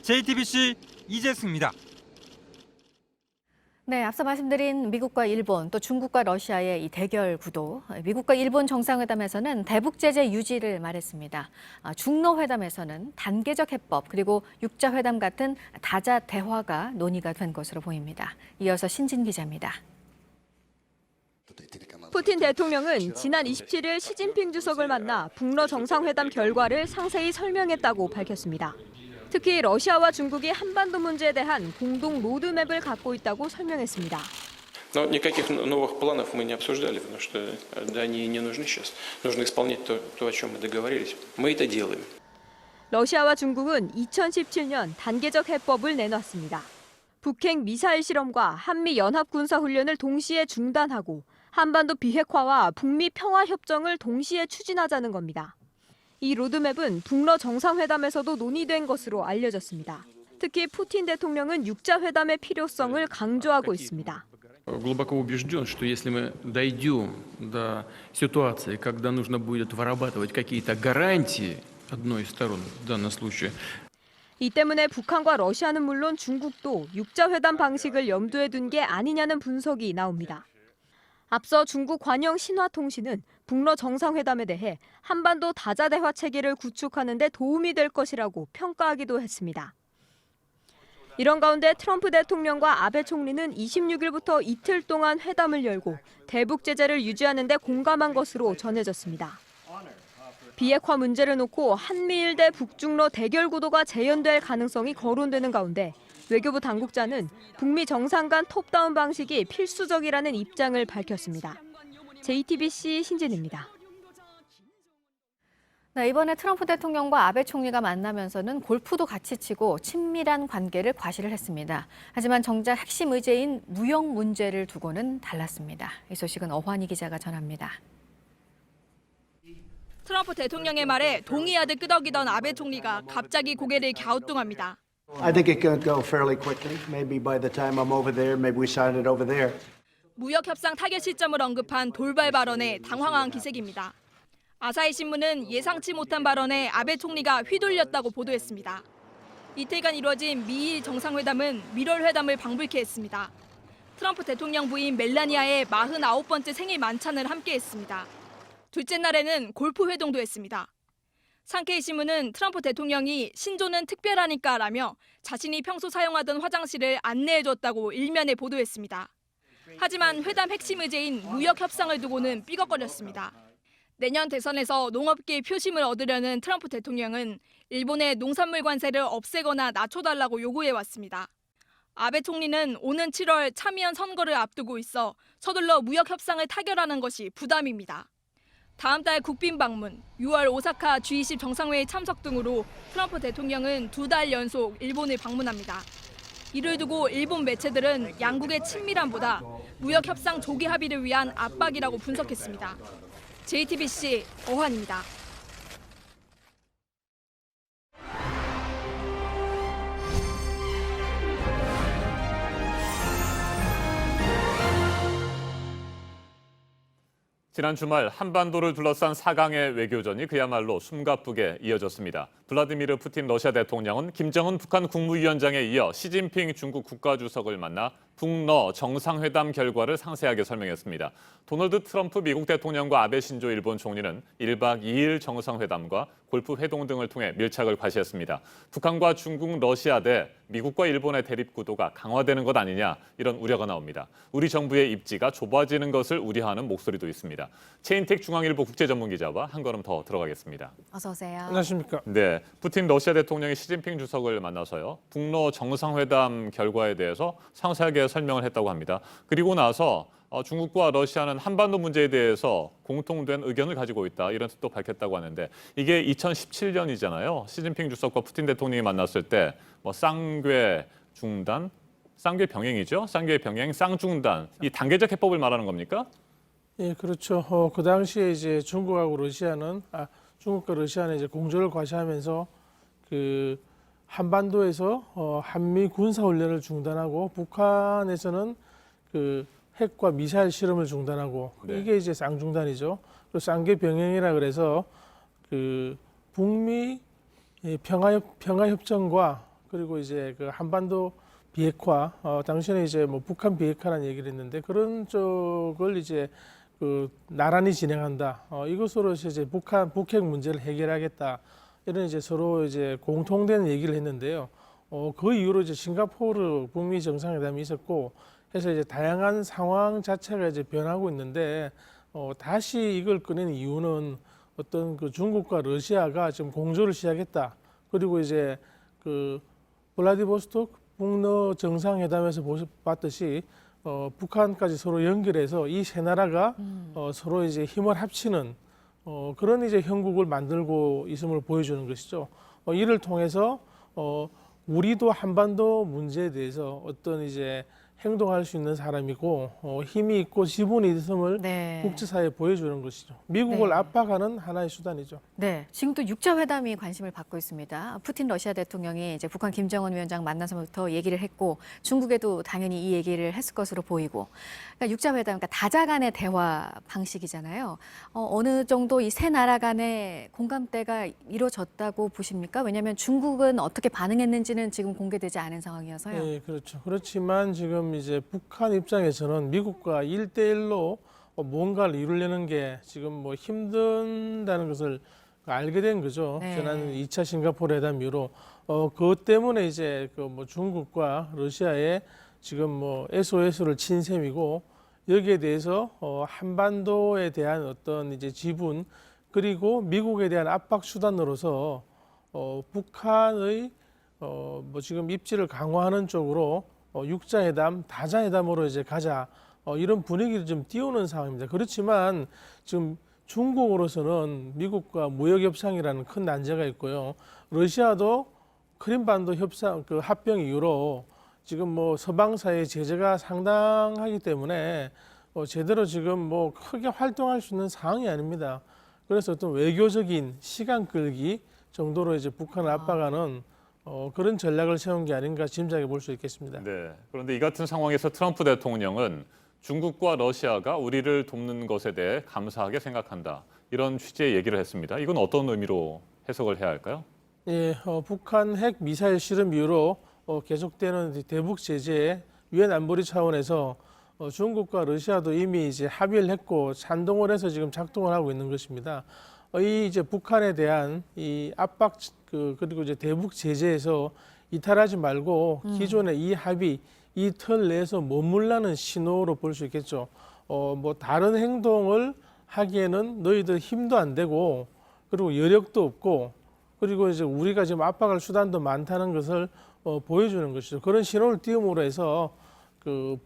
JTBC 이재승입니다. 네, 앞서 말씀드린 미국과 일본 또 중국과 러시아의 이 대결 구도, 미국과 일본 정상회담에서는 대북 제재 유지를 말했습니다. 중러 회담에서는 단계적 해법 그리고 육자 회담 같은 다자 대화가 논의가 된 것으로 보입니다. 이어서 신진 기자입니다. 푸틴 대통령은 지난 27일 시진핑 주석을 만나 북러 정상회담 결과를 상세히 설명했다고 밝혔습니다. 특히 러시아와 중국이 한반도 문제에 대한 공동 로드맵을 갖고 있다고 설명했습니다. Но никаких новых планов мы не обсуждали, потому что они не нужны сейчас. Нужно исполнять то, о чем мы договорились. Мы это делаем. 러시아와 중국은 2017년 단계적 해법을 내놨습니다. 북핵 미사일 실험과 한미 연합 군사 훈련을 동시에 중단하고 한반도 비핵화와 북미 평화 협정을 동시에 추진하자는 겁니다. 이 로드맵은 북러 정상회담에서도 논의된 것으로 알려졌습니다. 특히 푸틴 대통령은 육자회담의 필요성을 강조하고 있습니다. Глубоко убежден, что если мы дойдем до ситуации, когда нужно будет вырабатывать какие-то гарантии одной из сторон в данном случае. 이 때문에 북한과 러시아는 물론 중국도 육자회담 방식을 염두에 둔 게 아니냐는 분석이 나옵니다. 앞서 중국 관영 신화통신은 북러 정상회담에 대해 한반도 다자대화 체계를 구축하는 데 도움이 될 것이라고 평가하기도 했습니다. 이런 가운데 트럼프 대통령과 아베 총리는 26일부터 이틀 동안 회담을 열고 대북 제재를 유지하는 데 공감한 것으로 전해졌습니다. 비핵화 문제를 놓고 한미일 대 북중러 대결 구도가 재현될 가능성이 거론되는 가운데 외교부 당국자는 북미 정상 간 톱다운 방식이 필수적이라는 입장을 밝혔습니다. JTBC 신진입니다. 네, 이번에 트럼프 대통령과 아베 총리가 만나면서는 골프도 같이 치고 친밀한 관계를 과시를 했습니다. 하지만 정작 핵심 의제인 무역 문제를 두고는 달랐습니다. 이 소식은 어환희 기자가 전합니다. 트럼프 대통령의 말에 동의하듯 끄덕이던 아베 총리가 갑자기 고개를 갸우뚱합니다. I think it can go fairly quickly. Maybe by the time I'm over there, maybe we sign it over there. 무역 협상 타결 시점을 언급한 돌발 발언에 당황한 기색입니다. 아사히 신문은 예상치 못한 발언에 아베 총리가 휘둘렸다고 보도했습니다. 이틀간 이루어진 미일 정상회담은 밀월 회담을 방불케 했습니다. 트럼프 대통령 부인 멜라니아의 49번째 생일 만찬을 함께했습니다. 둘째 날에는 골프 회동도 했습니다. 상케이 신문은 트럼프 대통령이 신조는 특별하니까라며 자신이 평소 사용하던 화장실을 안내해줬다고 일면에 보도했습니다. 하지만 회담 핵심 의제인 무역 협상을 두고는 삐걱거렸습니다. 내년 대선에서 농업계의 표심을 얻으려는 트럼프 대통령은 일본의 농산물 관세를 없애거나 낮춰달라고 요구해왔습니다. 아베 총리는 오는 7월 참의원 선거를 앞두고 있어 서둘러 무역 협상을 타결하는 것이 부담입니다. 다음 달 국빈 방문, 6월 오사카 G20 정상회의 참석 등으로 트럼프 대통령은 2달 연속 일본을 방문합니다. 이를 두고 일본 매체들은 양국의 친밀함보다 무역 협상 조기 합의를 위한 압박이라고 분석했습니다. JTBC 어환입니다. 지난 주말 한반도를 둘러싼 4강의 외교전이 그야말로 숨가쁘게 이어졌습니다. 블라디미르 푸틴 러시아 대통령은 김정은 북한 국무위원장에 이어 시진핑 중국 국가주석을 만나 북러 정상회담 결과를 상세하게 설명했습니다. 도널드 트럼프 미국 대통령과 아베 신조 일본 총리는 1박 2일 정상회담과 골프 회동 등을 통해 밀착을 과시했습니다. 북한과 중국, 러시아 대 미국과 일본의 대립 구도가 강화되는 것 아니냐 이런 우려가 나옵니다. 우리 정부의 입지가 좁아지는 것을 우려하는 목소리도 있습니다. 최인택 중앙일보 국제전문기자와 한 걸음 더 들어가겠습니다. 어서 오세요. 안녕하십니까. 네, 푸틴 러시아 대통령이 시진핑 주석을 만나서요. 북러 정상회담 결과에 대해서 상세하게 설명을 했다고 합니다. 그리고 나서 중국과 러시아는 한반도 문제에 대해서 공통된 의견을 가지고 있다 이런 뜻도 밝혔다고 하는데 이게 2017년이잖아요. 시진핑 주석과 푸틴 대통령이 만났을 때 뭐 쌍궤 중단, 쌍궤 병행이죠. 쌍궤 병행, 쌍중단 이 단계적 해법을 말하는 겁니까? 예, 그렇죠. 그 당시에 이제 중국과 러시아는 이제 공조를 과시하면서 그 한반도에서 한미 군사 훈련을 중단하고 북한에서는 그 핵과 미사일 실험을 중단하고 네. 이게 이제 쌍중단이죠. 그 쌍궤 병행이라 그래서 그 북미 평화 협정과 그리고 이제 그 한반도 비핵화 당시에는 이제 뭐 북한 비핵화라는 얘기를 했는데 그런 쪽을 이제 그 나란히 진행한다. 이것으로 이제 북핵 문제를 해결하겠다. 이런 이제 서로 이제 공통된 얘기를 했는데요. 그 이후로 이제 싱가포르 북미 정상회담이 있었고 해서 이제 다양한 상황 자체가 이제 변하고 있는데 다시 이걸 꺼낸 이유는 어떤 그 중국과 러시아가 지금 공조를 시작했다. 그리고 이제 그 블라디보스토크 북러 정상회담에서 봤듯이 북한까지 서로 연결해서 이 세 나라가 서로 이제 힘을 합치는 그런 이제 형국을 만들고 있음을 보여주는 것이죠. 이를 통해서 우리도 한반도 문제에 대해서 어떤 이제 행동할 수 있는 사람이고 힘이 있고 지분이 있음을 네. 국제사회에 보여주는 것이죠. 미국을 네. 압박하는 하나의 수단이죠. 네, 지금 또 6자 회담이 관심을 받고 있습니다. 푸틴 러시아 대통령이 이제 북한 김정은 위원장 만나서부터 얘기를 했고 중국에도 당연히 이 얘기를 했을 것으로 보이고 그러니까 6자 회담, 그러니까 다자 간의 대화 방식이잖아요. 어느 정도 이 세 나라 간의 공감대가 이루어졌다고 보십니까? 왜냐하면 중국은 어떻게 반응했는지는 지금 공개되지 않은 상황이어서요. 네, 그렇죠. 그렇지만 지금 이제 북한 입장에서는 미국과 1대1로 뭔가를 이루려는 게 지금 뭐 힘든다는 것을 알게 된 거죠. 네. 지난 2차 싱가포르 회담 이후로 그것 때문에 이제 그 뭐 중국과 러시아의 지금 뭐 SOS를 친 셈이고 여기에 대해서 한반도에 대한 어떤 이제 지분 그리고 미국에 대한 압박 수단으로서 북한의 뭐 지금 입지를 강화하는 쪽으로 6자 회담, 다자 회담으로 이제 가자. 이런 분위기를 좀 띄우는 상황입니다. 그렇지만 지금 중국으로서는 미국과 무역 협상이라는 큰 난제가 있고요. 러시아도 크림반도 협상 그 합병 이후로 지금 뭐 서방 사회의 제재가 상당하기 때문에 제대로 지금 뭐 크게 활동할 수 있는 상황이 아닙니다. 그래서 어떤 외교적인 시간 끌기 정도로 이제 북한을 압박하는 그런 전략을 세운 게 아닌가 짐작해 볼 수 있겠습니다. 네. 그런데 이 같은 상황에서 트럼프 대통령은 중국과 러시아가 우리를 돕는 것에 대해 감사하게 생각한다. 이런 취지의 얘기를 했습니다. 이건 어떤 의미로 해석을 해야 할까요? 예, 북한 핵 미사일 실험 이후로 계속되는 대북 제재에 유엔 안보리 차원에서 중국과 러시아도 이미 이제 합의를 했고 찬동을 해서 지금 작동을 하고 있는 것입니다. 이 이제 북한에 대한 이 압박 그리고 이제 대북 제재에서 이탈하지 말고 기존의 이 합의 이 틀 내에서 머물라는 신호로 볼 수 있겠죠. 뭐 다른 행동을 하기에는 너희들 힘도 안 되고 그리고 여력도 없고 그리고 이제 우리가 지금 압박할 수단도 많다는 것을 보여주는 것이죠. 그런 신호를 띄움으로 해서 그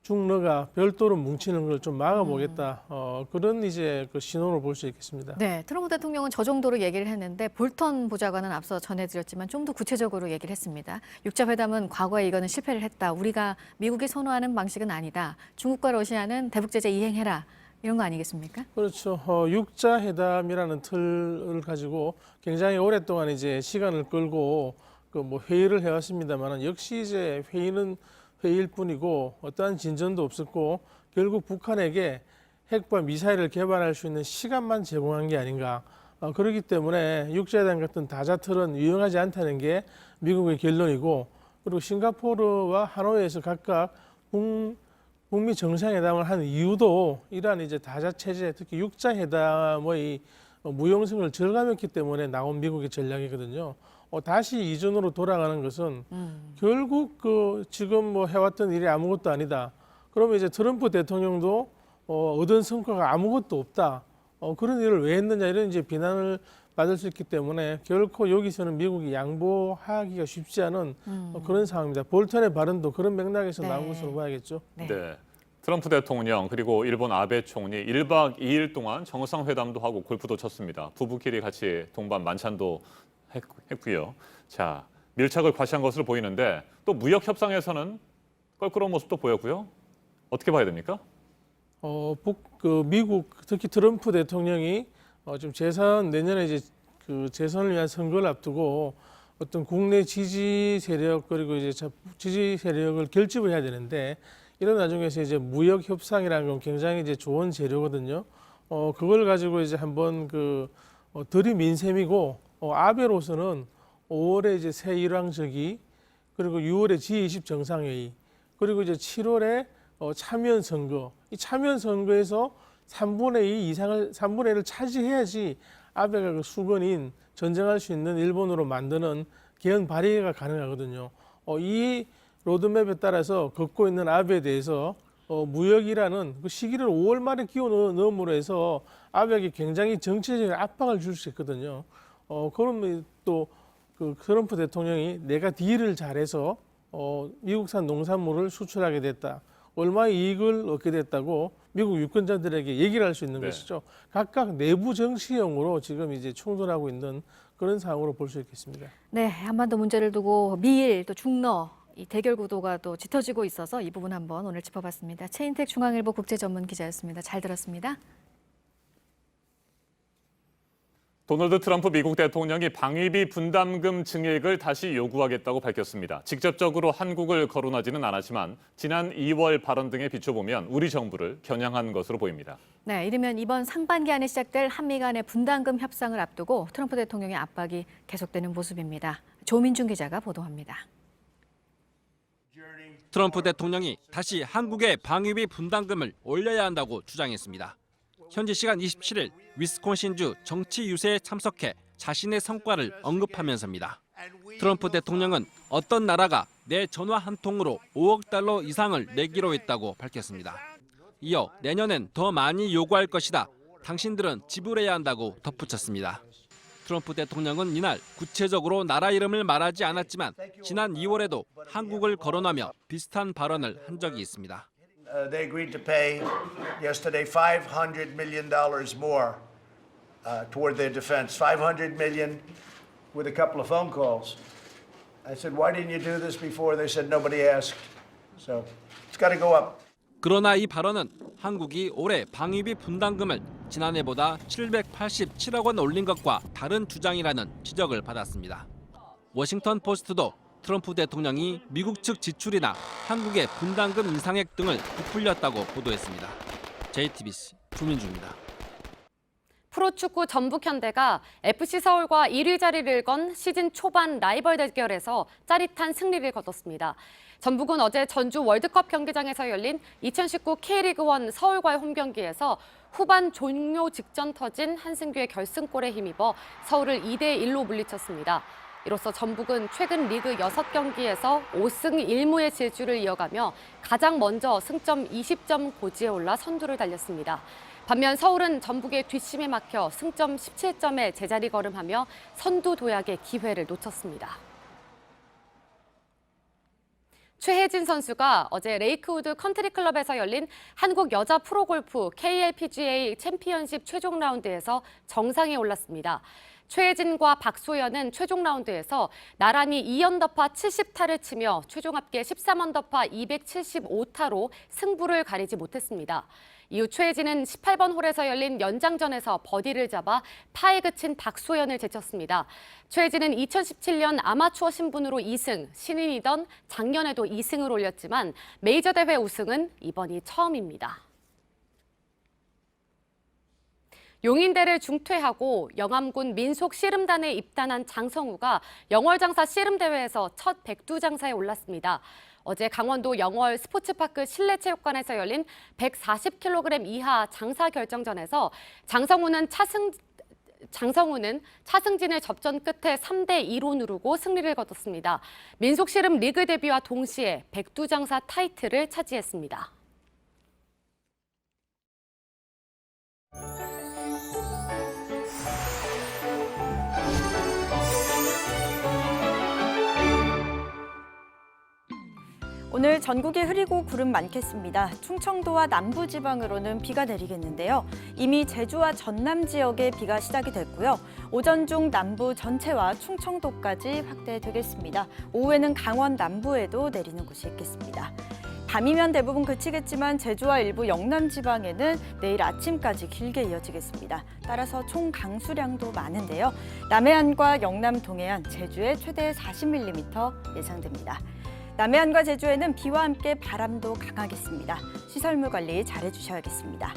북중러가 별도로 뭉치는 걸 좀 막아보겠다. 그런 이제 그 신호를 볼 수 있겠습니다. 네, 트럼프 대통령은 저 정도로 얘기를 했는데 볼턴 보좌관은 앞서 전해드렸지만 좀 더 구체적으로 얘기를 했습니다. 6자 회담은 과거에 이거는 실패를 했다. 우리가 미국이 선호하는 방식은 아니다. 중국과 러시아는 대북 제재 이행해라. 이런 거 아니겠습니까? 그렇죠. 6자 회담이라는 틀을 가지고 굉장히 오랫동안 이제 시간을 끌고 그 뭐 회의를 해왔습니다만 역시 이제 회의는 회의일 뿐이고 어떠한 진전도 없었고 결국 북한에게 핵과 미사일을 개발할 수 있는 시간만 제공한 게 아닌가. 그렇기 때문에 육자회담 같은 다자틀은 유용하지 않다는 게 미국의 결론이고, 그리고 싱가포르와 하노이에서 각각 북미 정상회담을 한 이유도 이러한 이제 다자체제, 특히 육자회담의 무용성을 절감했기 때문에 나온 미국의 전략이거든요. 다시 이전으로 돌아가는 것은 결국 지금 뭐 해왔던 일이 아무것도 아니다. 그러면 이제 트럼프 대통령도 얻은 성과가 아무것도 없다. 그런 일을 왜 했느냐 이런 이제 비난을 받을 수 있기 때문에 결코 여기서는 미국이 양보하기가 쉽지 않은 그런 상황입니다. 볼턴의 발언도 그런 맥락에서 나온 것으로 봐야겠죠. 네. 트럼프 대통령 그리고 일본 아베 총리 1박 2일 동안 정상회담도 하고 골프도 쳤습니다. 부부끼리 같이 동반 만찬도 했고요. 자, 밀착을 과시한 것으로 보이는데 또 무역 협상에서는 껄끄러운 모습도 보였고요. 어떻게 봐야 됩니까? 미국 특히 트럼프 대통령이 좀 내년에 이제 재선을 위한 선거를 앞두고 어떤 국내 지지 세력 그리고 이제 지지 세력을 결집을 해야 되는데 이런 와중에서 이제 무역 협상이라는 건 굉장히 이제 좋은 재료거든요. 그걸 가지고 이제 한번 들이민 셈이고 아베로서는 5월에 이제 새 일왕저기 그리고 6월에 G20 정상회의 그리고 이제 7월에 참여연 선거. 이 참여연 선거에서 3분의 2 이상을 3분의 1을 차지해야지 아베가 수건인 전쟁할 수 있는 일본으로 만드는 개헌 발의가 가능하거든요. 이 로드맵에 따라서 걷고 있는 아베에 대해서 무역이라는 그 시기를 5월 말에 끼워 넣음으로 해서 아베에게 굉장히 정치적인 압박을 줄 수 있거든요. 그러면 또 트럼프 대통령이 내가 딜을 잘해서 미국산 농산물을 수출하게 됐다. 얼마의 이익을 얻게 됐다고 미국 유권자들에게 얘기를 할 수 있는 것이죠. 각각 내부 정치형으로 지금 이제 충돌하고 있는 그런 상황으로 볼 수 있겠습니다. 네, 한반도 문제를 두고 미일 또 중러 이 대결 구도가 또 짙어지고 있어서 이 부분 한번 오늘 짚어봤습니다. 최인택 중앙일보 국제전문기자였습니다. 잘 들었습니다. 도널드 트럼프 미국 대통령이 방위비 분담금 증액을 다시 요구하겠다고 밝혔습니다. 직접적으로 한국을 거론하지는 않았지만 지난 2월 발언 등에 비춰보면 우리 정부를 겨냥한 것으로 보입니다. 네, 이르면 이번 상반기 안에 시작될 한미 간의 분담금 협상을 앞두고 트럼프 대통령의 압박이 계속되는 모습입니다. 조민중 기자가 보도합니다. 트럼프 대통령이 다시 한국의 방위비 분담금을 올려야 한다고 주장했습니다. 현지 시간 27일 위스콘신주 정치 유세에 참석해 자신의 성과를 언급하면서입니다. 트럼프 대통령은 어떤 나라가 내 전화 한 통으로 5억 달러 이상을 내기로 했다고 밝혔습니다. 이어 내년엔 더 많이 요구할 것이다. 당신들은 지불해야 한다고 덧붙였습니다. 트럼프 대통령은 이날 구체적으로 나라 이름을 말하지 않았지만 지난 2월에도 한국을 거론하며 비슷한 발언을 한 적이 있습니다. They agreed to pay yesterday $500 million more toward their defense. $500 million with a couple of phone calls. I said, why didn't you do this before? They said nobody asked. So it's got to go up. 그러나 이 발언은 한국이 올해 방위비 분담금을 지난해보다 787억 원 올린 것과 다른 주장이라는 지적을 받았습니다. 워싱턴 포스트도 트럼프 대통령이 미국 측 지출이나 한국의 분담금 인상액 등을 부풀렸다고 보도했습니다. JTBC 조민주입니다. 프로축구 전북현대가 FC 서울과 1위 자리를 건 시즌 초반 라이벌 대결에서 짜릿한 승리를 거뒀습니다. 전북은 어제 전주 월드컵 경기장에서 열린 2019 K리그1 서울과의 홈경기에서 후반 종료 직전 터진 한승규의 결승골에 힘입어 서울을 2대1로 물리쳤습니다. 이로써 전북은 최근 리그 6경기에서 5승 1무의 질주를 이어가며 가장 먼저 승점 20점 고지에 올라 선두를 달렸습니다. 반면 서울은 전북의 뒷심에 막혀 승점 17점에 제자리 걸음하며 선두 도약의 기회를 놓쳤습니다. 최혜진 선수가 어제 레이크우드 컨트리클럽에서 열린 한국 여자 프로골프 KLPGA 챔피언십 최종 라운드에서 정상에 올랐습니다. 최혜진과 박소연은 최종 라운드에서 나란히 2언더파 70타를 치며 최종 합계 13언더파 275타로 승부를 가리지 못했습니다. 이후 최혜진은 18번 홀에서 열린 연장전에서 버디를 잡아 파에 그친 박소연을 제쳤습니다. 최혜진은 2017년 아마추어 신분으로 2승, 신인이던 작년에도 2승을 올렸지만 메이저 대회 우승은 이번이 처음입니다. 용인대를 중퇴하고 영암군 민속씨름단에 입단한 장성우가 영월장사 씨름대회에서 첫 백두장사에 올랐습니다. 어제 강원도 영월 스포츠파크 실내체육관에서 열린 140kg 이하 장사 결정전에서 장성우는 차승진의 접전 끝에 3대2로 누르고 승리를 거뒀습니다. 민속씨름 리그 데뷔와 동시에 백두장사 타이틀을 차지했습니다. 오늘 전국이 흐리고 구름 많겠습니다. 충청도와 남부지방으로는 비가 내리겠는데요. 이미 제주와 전남 지역에 비가 시작이 됐고요. 오전 중 남부 전체와 충청도까지 확대되겠습니다. 오후에는 강원 남부에도 내리는 곳이 있겠습니다. 밤이면 대부분 그치겠지만 제주와 일부 영남 지방에는 내일 아침까지 길게 이어지겠습니다. 따라서 총 강수량도 많은데요. 남해안과 영남 동해안, 제주에 최대 40mm 예상됩니다. 남해안과 제주에는 비와 함께 바람도 강하겠습니다. 시설물 관리 잘해주셔야겠습니다.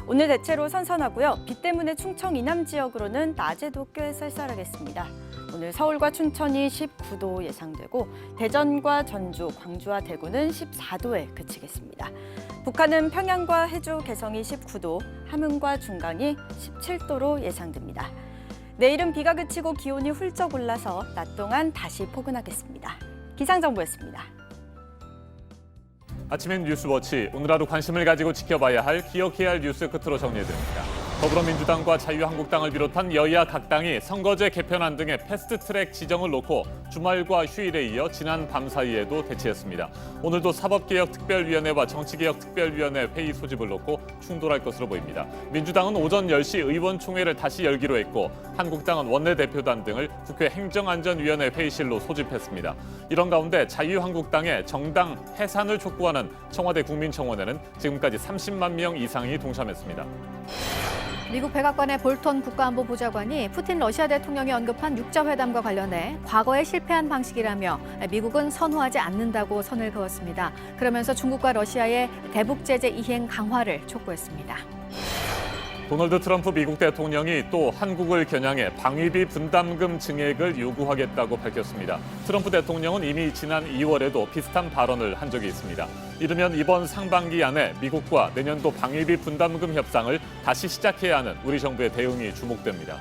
오늘 대체로 선선하고요. 비 때문에 충청 이남 지역으로는 낮에도 꽤 쌀쌀하겠습니다. 오늘 서울과 춘천이 19도 예상되고 대전과 전주, 광주와 대구는 14도에 그치겠습니다. 북한은 평양과 해주, 개성이 19도, 함흥과 중강이 17도로 예상됩니다. 내일은 비가 그치고 기온이 훌쩍 올라서 낮 동안 다시 포근하겠습니다. 기상정보였습니다. 아침엔 뉴스워치, 오늘 하루 관심을 가지고 지켜봐야 할, 기억해야 할 뉴스 끝으로 정리해드립니다. 더불어민주당과 자유한국당을 비롯한 여야 각 당이 선거제 개편안 등의 패스트트랙 지정을 놓고 주말과 휴일에 이어 지난 밤 사이에도 대치했습니다. 오늘도 사법개혁특별위원회와 정치개혁특별위원회 회의 소집을 놓고 충돌할 것으로 보입니다. 민주당은 오전 10시 의원총회를 다시 열기로 했고 한국당은 원내대표단 등을 국회 행정안전위원회 회의실로 소집했습니다. 이런 가운데 자유한국당의 정당 해산을 촉구하는 청와대 국민청원에는 지금까지 30만 명 이상이 동참했습니다. 미국 백악관의 볼턴 국가안보보좌관이 푸틴 러시아 대통령이 언급한 육자회담과 관련해 과거에 실패한 방식이라며 미국은 선호하지 않는다고 선을 그었습니다. 그러면서 중국과 러시아의 대북 제재 이행 강화를 촉구했습니다. 도널드 트럼프 미국 대통령이 또 한국을 겨냥해 방위비 분담금 증액을 요구하겠다고 밝혔습니다. 트럼프 대통령은 이미 지난 2월에도 비슷한 발언을 한 적이 있습니다. 이르면 이번 상반기 안에 미국과 내년도 방위비 분담금 협상을 다시 시작해야 하는 우리 정부의 대응이 주목됩니다.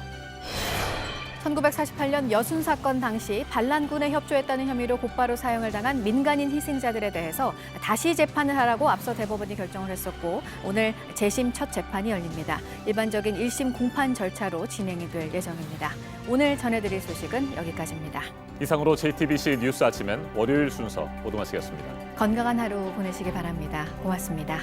1948년 여순 사건 당시 반란군에 협조했다는 혐의로 곧바로 사형을 당한 민간인 희생자들에 대해서 다시 재판을 하라고 앞서 대법원이 결정을 했었고 오늘 재심 첫 재판이 열립니다. 일반적인 1심 공판 절차로 진행이 될 예정입니다. 오늘 전해드릴 소식은 여기까지입니다. 이상으로 JTBC 뉴스 아침엔 월요일 순서 모두 마치겠습니다. 건강한 하루 보내시기 바랍니다. 고맙습니다.